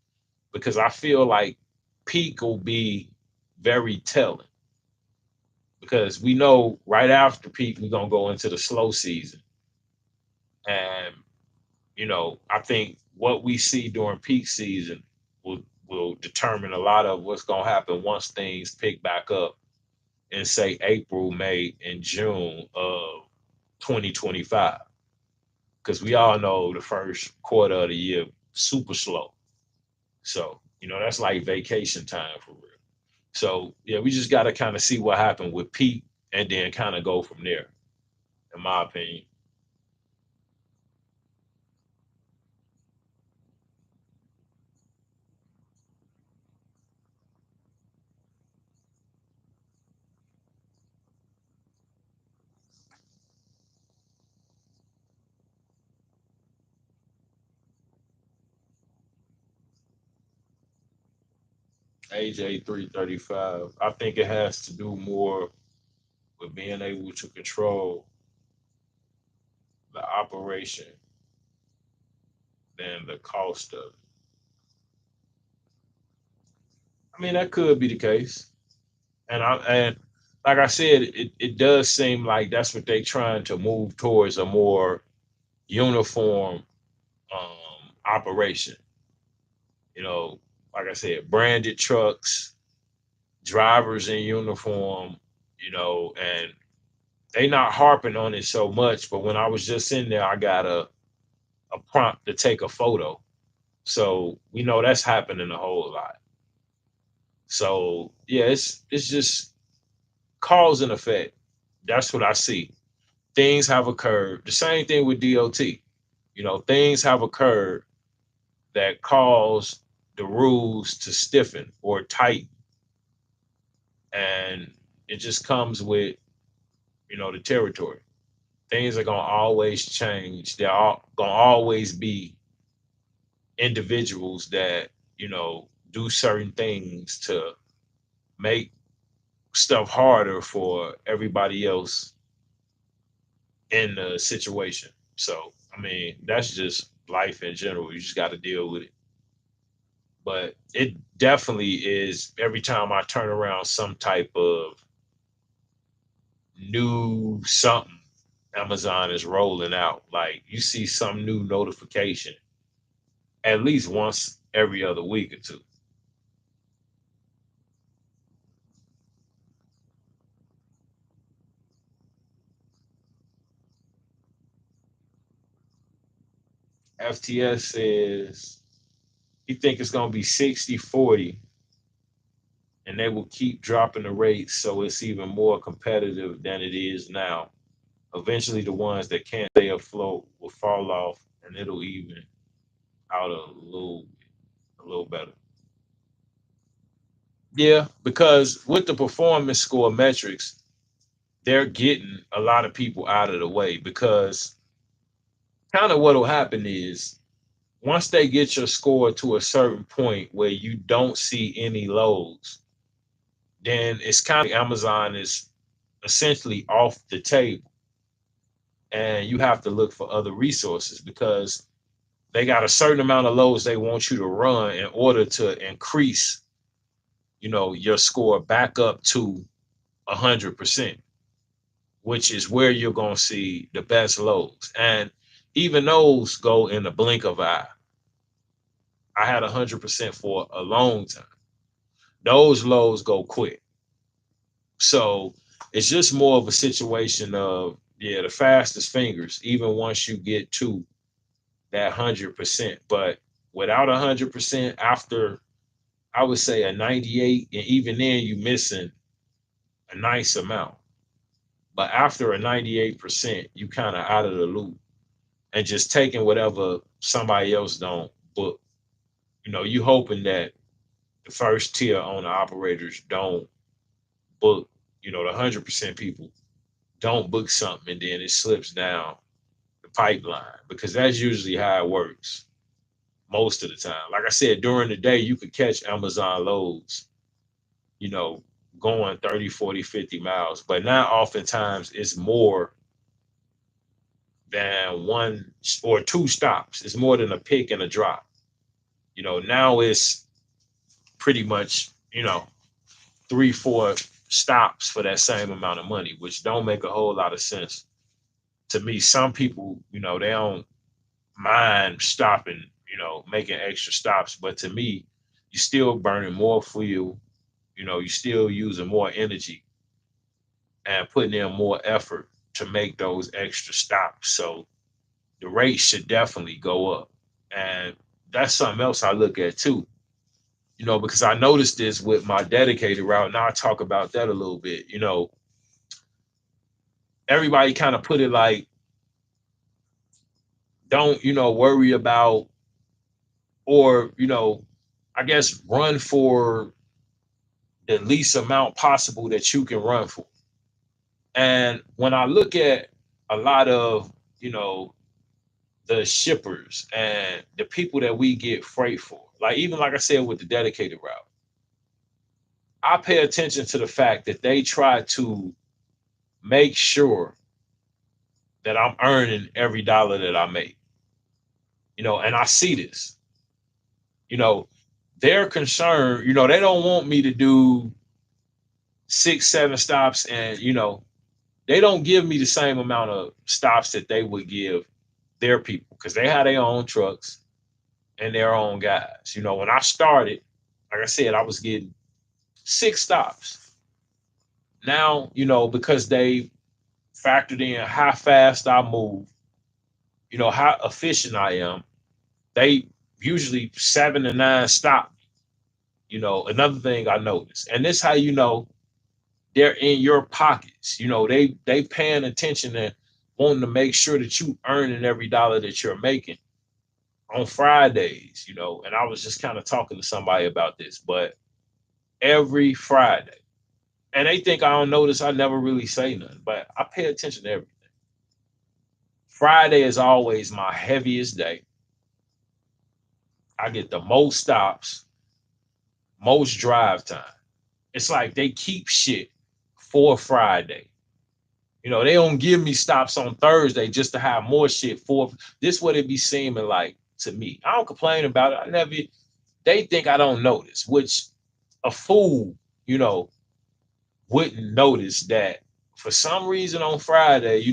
because I feel like peak will be very telling, because we know right after peak we're gonna go into the slow season. And I think what we see during peak season will determine a lot of what's gonna happen once things pick back up in, say, April, May, and June of 2025. Because we all know the first quarter of the year super slow. So, that's like vacation time for real. So yeah, we just gotta kind of see what happened with Pete and then kind of go from there, in my opinion. AJ 335. I think it has to do more with being able to control the operation than the cost of it. I mean, that could be the case. And like I said, it does seem like that's what they're trying to move towards, a more uniform operation. Like I said, branded trucks, drivers in uniform, and they not harping on it so much. But when I was just in there, I got a prompt to take a photo. So we know that's happening a whole lot. So yeah, it's just cause and effect. That's what I see. Things have occurred. The same thing with DOT. Things have occurred that cause the rules to stiffen or tighten. And it just comes with, the territory. Things are gonna always change. There are gonna always be individuals that, do certain things to make stuff harder for everybody else in the situation. So, I mean, that's just life in general. You just got to deal with it. But it definitely is, every time I turn around some type of new something Amazon is rolling out. Like you see some new notification at least once every other week or two. FTS says he think it's gonna be 60-40, and they will keep dropping the rates so it's even more competitive than it is now. Eventually the ones that can't stay afloat will fall off and it'll even out a little better. Yeah, because with the performance score metrics, they're getting a lot of people out of the way because kind of what'll happen is once they get your score to a certain point where you don't see any lows, then it's kind of like Amazon is essentially off the table and you have to look for other resources because they got a certain amount of loads they want you to run in order to increase, your score back up to 100%, which is where you're going to see the best lows. And even those go in the blink of an eye. I had 100% for a long time. Those lows go quick. So it's just more of a situation of, yeah, the fastest fingers, even once you get to that 100%. But without 100%, after I would say a 98, and even then you missing a nice amount. But after a 98%, you kind of out of the loop and just taking whatever somebody else don't book. You hoping that the first tier owner operators don't book, the 100% people don't book something and then it slips down the pipeline because that's usually how it works most of the time. Like I said, during the day, you could catch Amazon loads, you know, going 30, 40, 50 miles. But now oftentimes it's more than one or two stops. It's more than a pick and a drop. Now it's pretty much, three, four stops for that same amount of money, which don't make a whole lot of sense to me. Some people, they don't mind stopping, making extra stops, but to me, you're still burning more fuel, you're still using more energy and putting in more effort to make those extra stops. So the rate should definitely go up. And that's something else I look at too, because I noticed this with my dedicated route. Now I talk about that a little bit. Everybody kind of put it like, don't, worry about, or, I guess run for the least amount possible that you can run for. And when I look at a lot of, the shippers and the people that we get freight for, like even like I said with the dedicated route, I pay attention to the fact that they try to make sure that I'm earning every dollar that I make. And I see this. You know, they're concerned, they don't want me to do 6, 7 stops and they don't give me the same amount of stops that they would give their people because they have their own trucks and their own guys. When I started, like I said, I was getting 6 stops. Now, because they factored in how fast I move, how efficient I am, they usually 7 to 9 stop. Another thing I noticed, and this how they're in your pockets. They paying attention and wanting to make sure that you earning every dollar that you're making on Fridays. And I was just kind of talking to somebody about this, but every Friday, and they think I don't notice. I never really say nothing, but I pay attention to everything. Friday is always my heaviest day. I get the most stops, most drive time. It's like they keep shit for Friday. They don't give me stops on Thursday just to have more shit for this. What it be seeming like to me. I don't complain about it. I never. They think I don't notice, which a fool, wouldn't notice that for some reason on Friday,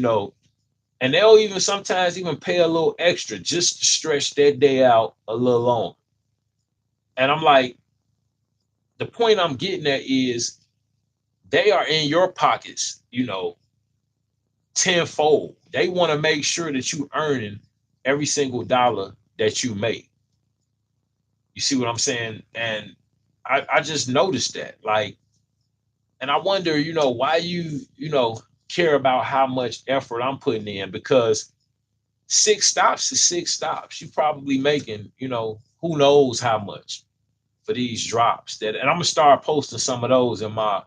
and they'll even sometimes even pay a little extra just to stretch that day out a little longer. And I'm like, the point I'm getting at is they are in your pockets, tenfold. They want to make sure that you earning every single dollar that you make. You see what I'm saying? And I just noticed that. Like, and I wonder, why you care about how much effort I'm putting in, because 6 stops is 6 stops. You probably making, who knows how much for these drops that, and I'm gonna start posting some of those in my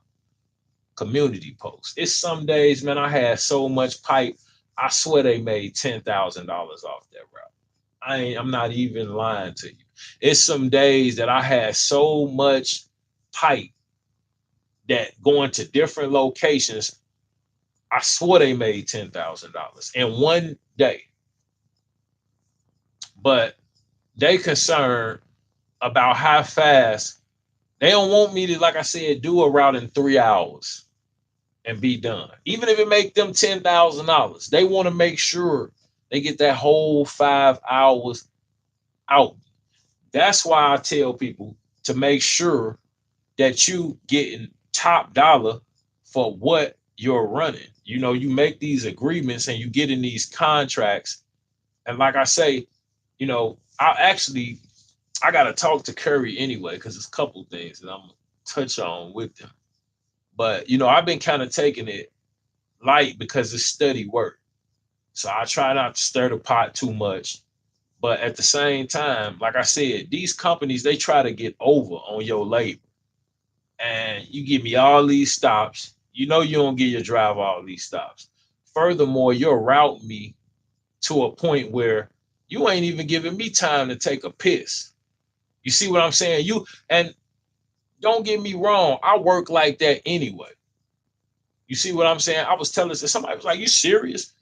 community posts. It's some days, man, I had so much pipe. I swear they made $10,000 off that route. I'm not even lying to you. It's some days that I had so much pipe that going to different locations, I swear they made $10,000 in one day. But they concerned about how fast. They don't want me to, like I said, do a route in 3 hours and be done. Even if it make them $10,000, they want to make sure they get that whole 5 hours out. That's why I tell people to make sure that you getting top dollar for what you're running. You make these agreements and you get in these contracts. And like I say, I gotta talk to Curry anyway, because there's a couple things that I'm gonna touch on with him. But I've been kind of taking it light because it's steady work. So I try not to stir the pot too much. But at the same time, like I said, these companies, they try to get over on your labor. And you give me all these stops. You don't give your driver all these stops. Furthermore, you'll route me to a point where you ain't even giving me time to take a piss. You see what I'm saying? And don't get me wrong, I work like that anyway. You see what I'm saying? I was telling somebody was like, "You serious?"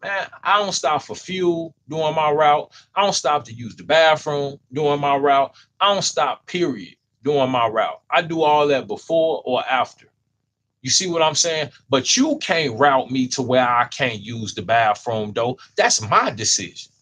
Man, I don't stop for fuel doing my route. I don't stop to use the bathroom doing my route. I don't stop, period, doing my route. I do all that before or after. You see what I'm saying? But you can't route me to where I can't use the bathroom, though. That's my decision.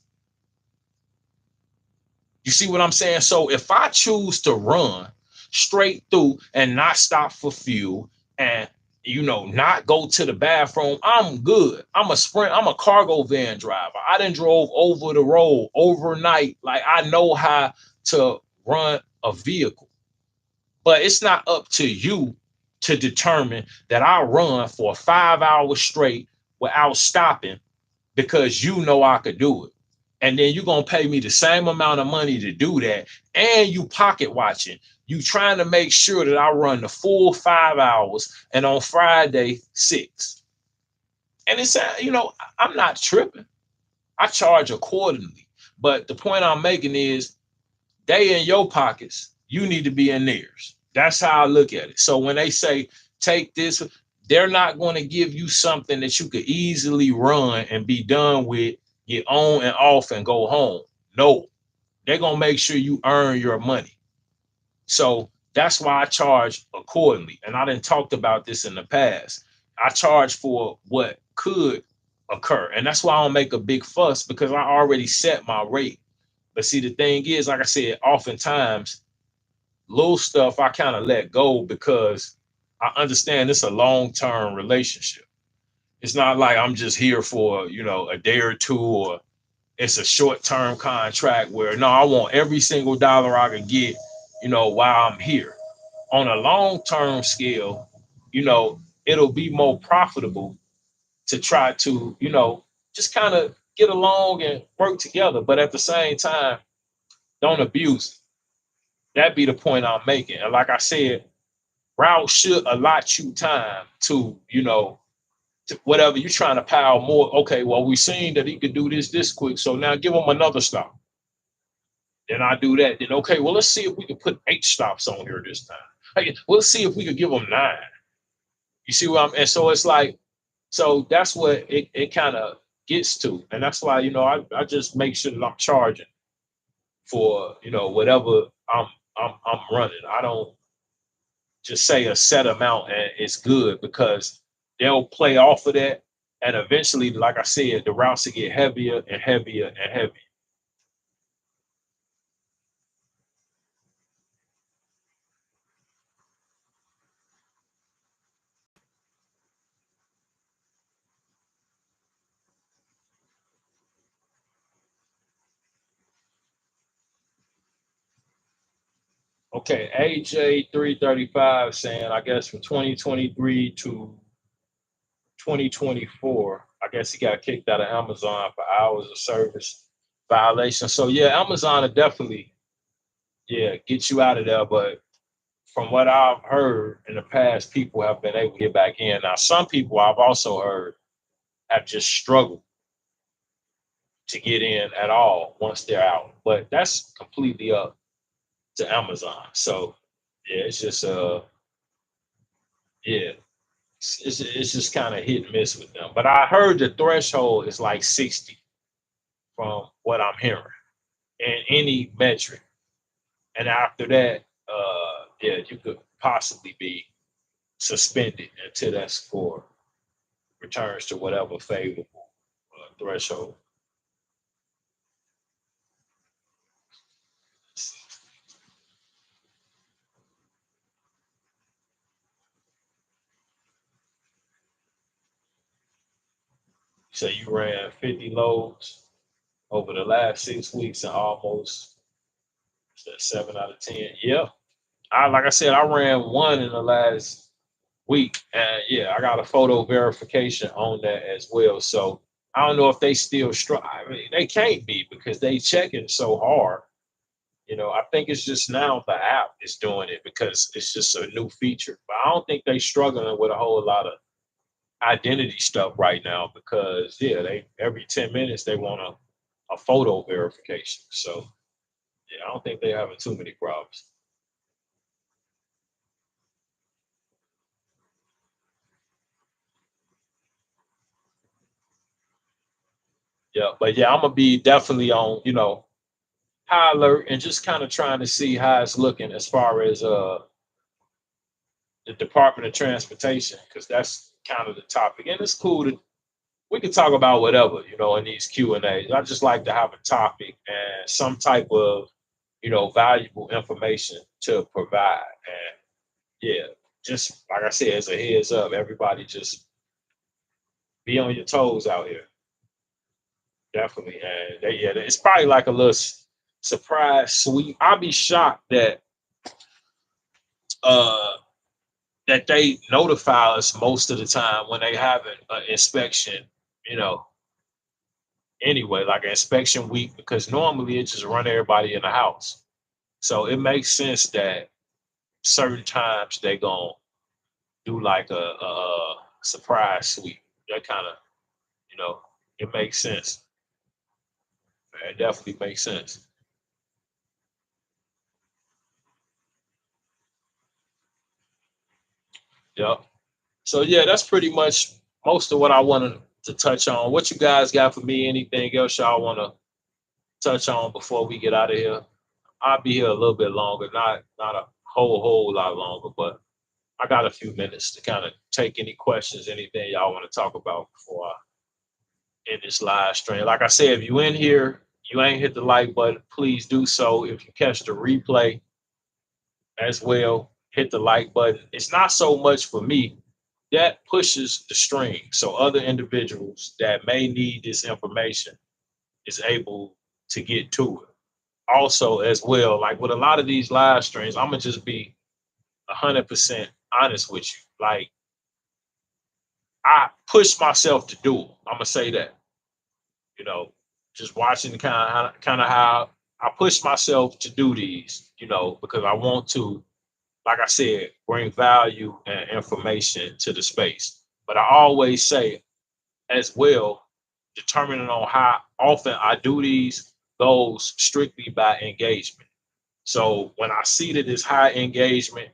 You see what I'm saying? So if I choose to run straight through and not stop for fuel and not go to the bathroom, I'm good. I'm a cargo van driver. I done drove over the road overnight. Like, I know how to run a vehicle. But it's not up to you to determine that I run for 5 hours straight without stopping because I could do it. And then you're gonna pay me the same amount of money to do that, and you pocket watching. You trying to make sure that I run the full 5 hours, and on Friday 6. And it's I'm not tripping. I charge accordingly. But the point I'm making is they in your pockets, you need to be in theirs. That's how I look at it. So when they say take this, they're not going to give you something that you could easily run and be done with, get on and off and go home. No, they're going to make sure you earn your money. So that's why I charge accordingly. And I didn't talked about this in the past. I charge for what could occur. And that's why I don't make a big fuss, because I already set my rate. But see, the thing is, like I said, oftentimes little stuff I kind of let go because I understand it's a long-term relationship. It's not like I'm just here for, a day or two, or it's a short-term contract where no, I want every single dollar I can get, while I'm here. On a long-term scale, it'll be more profitable to try to, just kind of get along and work together. But at the same time, don't abuse it. That be the point I'm making. And like I said, route should allot you time to, to whatever you're trying to pile more. Okay, well, we seen that he could do this quick. So now give him another stop. Then I do that. Then, okay, well, let's see if we can put 8 stops on here this time. Hey, well, let's see if we could give him 9. You see what I'm, and so it's like, so that's what it kind of gets to. And that's why, I just make sure that I'm charging for, whatever I'm running. I don't just say a set amount and it's good, because they'll play off of that. And eventually, like I said, the routes will get heavier and heavier and heavier. Okay, AJ335 saying, I guess from 2023 to 2024, I guess he got kicked out of Amazon for hours of service violation. So yeah, Amazon will definitely, yeah, get you out of there. But from what I've heard in the past, people have been able to get back in. Now, some people I've also heard have just struggled to get in at all once they're out. But that's completely up to Amazon. So yeah, it's just yeah, it's just kind of hit and miss with them. But I heard the threshold is like 60 from what I'm hearing in any metric. And after that, yeah, you could possibly be suspended until that score returns to whatever favorable threshold. So you ran 50 loads over the last 6 weeks and almost 7 out of 10. Yeah, I like I said, I ran one in the last week, and yeah, I got a photo verification on that as well. So I don't know if they still struggle. I mean, they can't be because they checking so hard. I think it's just now the app is doing it because it's just a new feature. But I don't think they struggling with a whole lot of identity stuff right now because yeah, they every 10 minutes they want a photo verification. So yeah, I don't think they're having too many problems. Yeah, but yeah, I'm gonna be definitely on, high alert and just kind of trying to see how it's looking as far as the Department of Transportation, because that's kind of the topic. And it's cool to we can talk about whatever, in these Q&As. I just like to have a topic and some type of, valuable information to provide. And yeah, just like I said, as a heads up, everybody just be on your toes out here. Definitely. And yeah, it's probably like a little surprise sweep. I'll be shocked uh that they notify us most of the time when they have an inspection, you know, anyway, like an inspection week, because normally it just run everybody in the house. So it makes sense that certain times they gonna do like a surprise sweep. That kind of, you know, it makes sense. It definitely makes sense. Yep. So yeah, that's pretty much most of what I wanted to touch on. What you guys got for me? Anything else y'all want to touch on before we get out of here? I'll be here a little bit longer, not a whole lot longer, but I got a few minutes to kind of take any questions, anything y'all want to talk about before I end this live stream. Like I said, if you in here, you ain't hit the like button, please do so. If you catch the replay as well, hit the like button. It's not so much for me. That pushes the string. So other individuals that may need this information is able to get to it. Also, as well, like with a lot of these live streams, I'm gonna just be 100% honest with you. Like I push myself to do it. I'm gonna say that. You know, just watching kind of how I push myself to do these. Because I want to, like I said, bring value and information to the space. But I always say as well, determining on how often I do these goes strictly by engagement. So when I see that it's high engagement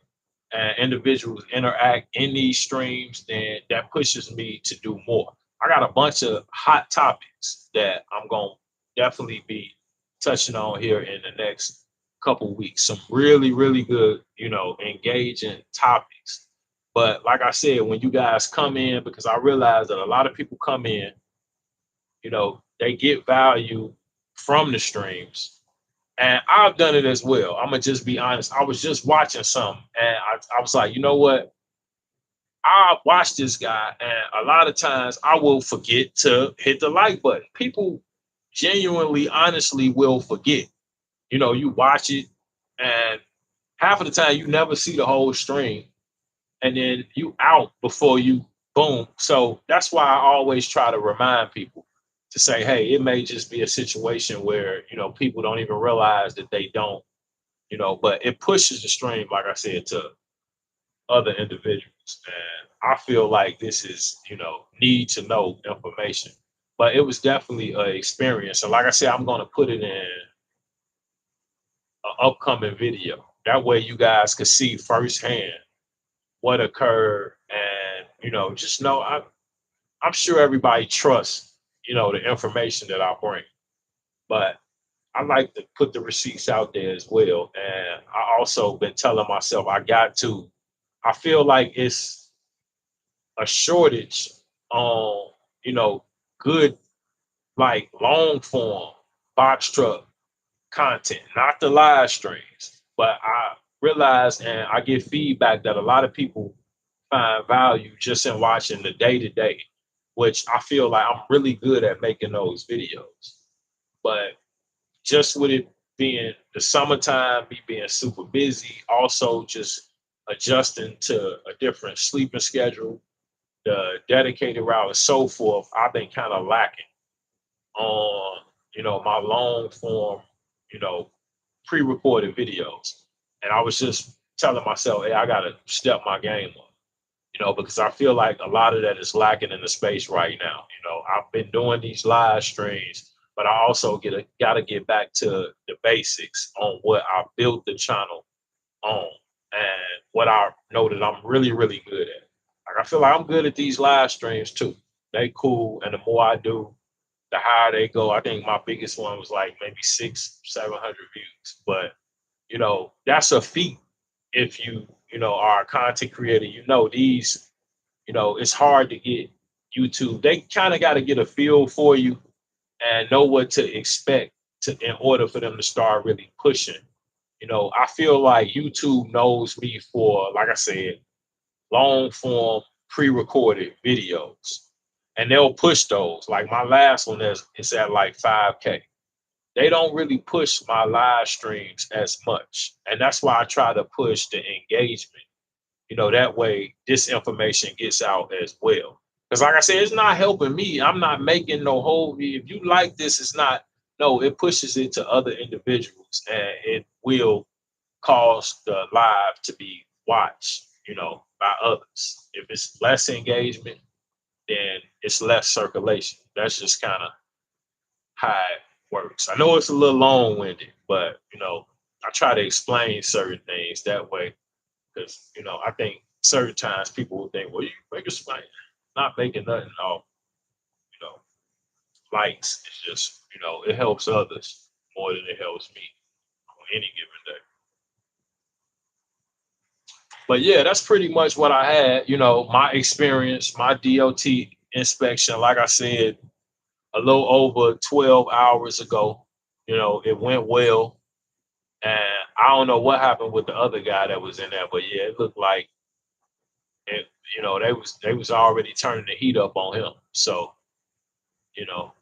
and individuals interact in these streams, then that pushes me to do more. I got a bunch of hot topics that I'm going to definitely be touching on here in the next couple weeks. Some really, really good, engaging topics But like I said, when you guys come in, because I realize that a lot of people come in, they get value from the streams. And I've done it as well. I'm gonna just be honest. I was just watching some, and I was like, you know what? I watch this guy, and a lot of times I will forget to hit the like button. People genuinely, honestly will forget. You watch it, and half of the time you never see the whole stream, and then you out before you boom. So that's why I always try to remind people to say, hey, it may just be a situation where people don't even realize that they don't, but it pushes the stream, like I said, to other individuals. And I feel like this is, need to know information. But it was definitely an experience. So like I said, I'm gonna put it in an upcoming video. That way you guys could see firsthand what occurred and just know I'm sure everybody trusts, the information that I bring. But I like to put the receipts out there as well. And I also been telling myself I feel like it's a shortage on, good like long form box truck content, not the live streams. But I realize and I get feedback that a lot of people find value just in watching the day to day, which I feel like I'm really good at making those videos. But just with it being the summertime, me being super busy, also just adjusting to a different sleeping schedule, the dedicated route and so forth, I've been kind of lacking on, my long form, you know, pre-recorded videos. And I was just telling myself, hey, I gotta step my game up, because I feel like a lot of that is lacking in the space right now. I've been doing these live streams, but I also gotta get back to the basics on what I built the channel on and what I know that I'm really, really good at. Like I feel like I'm good at these live streams too. They cool, and the more I do, the higher they go. I think my biggest one was like maybe 700 views. But that's a feat if you are a content creator. These, it's hard to get YouTube. They kind of got to get a feel for you and know what to expect in order for them to start really pushing. I feel like YouTube knows me for, like I said, long form pre-recorded videos. And they'll push those. Like my last one is at like 5K. They don't really push my live streams as much. And that's why I try to push the engagement. That way this information gets out as well. Because like I said, it's not helping me. I'm not making no whole. If you like this, it's not. No, it pushes it to other individuals, and it will cause the live to be watched, by others. If it's less engagement, then it's less circulation. That's just kind of how it works. I know it's a little long-winded, but I try to explain certain things that way because I think certain times people will think, well, you make a explain, not making nothing off, you know, likes. It's just it helps others more than it helps me on any given day. But yeah, that's pretty much what I had. My experience, my DOT inspection. Like I said, a little over 12 hours ago. It went well. And I don't know what happened with the other guy that was in there, but yeah, it looked like it, they was already turning the heat up on him. So, you know,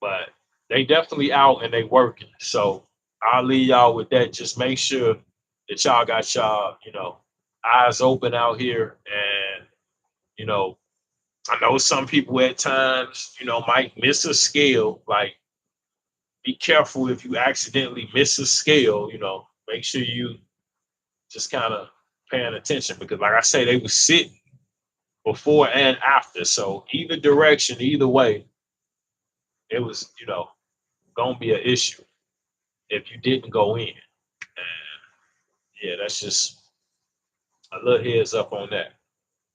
but they definitely out and they working. So I'll leave y'all with that. Just make sure that y'all got y'all, eyes open out here. And, you know, I know some people at times, might miss a scale. Like, be careful if you accidentally miss a scale, make sure you just kind of paying attention because, like I say, they was sitting before and after. So either direction, either way, it was, gonna be an issue if you didn't go in. And yeah, that's just a little heads up on that.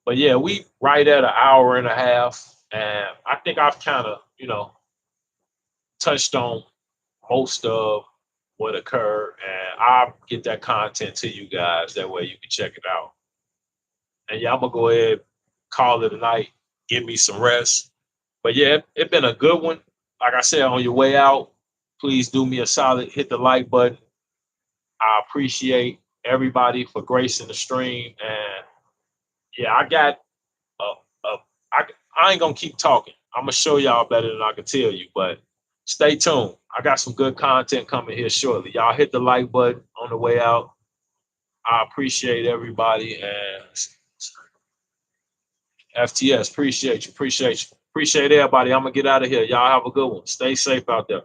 But yeah, we right at an hour and a half, and I think I've kind of, touched on most of what occurred, and I'll get that content to you guys. That way you can check it out. And yeah, I'm gonna go ahead, call it a night, give me some rest. But yeah, it's been a good one. Like I said, on your way out, please do me a solid, hit the like button. I appreciate everybody for gracing the stream. And yeah, I got a, a I, I ain't gonna keep talking. I'm gonna show y'all better than I can tell you, but stay tuned. I got some good content coming here shortly. Y'all hit the like button on the way out. I appreciate everybody, and FTS, appreciate you, appreciate you, appreciate everybody. I'm gonna get out of here. Y'all have a good one. Stay safe out there.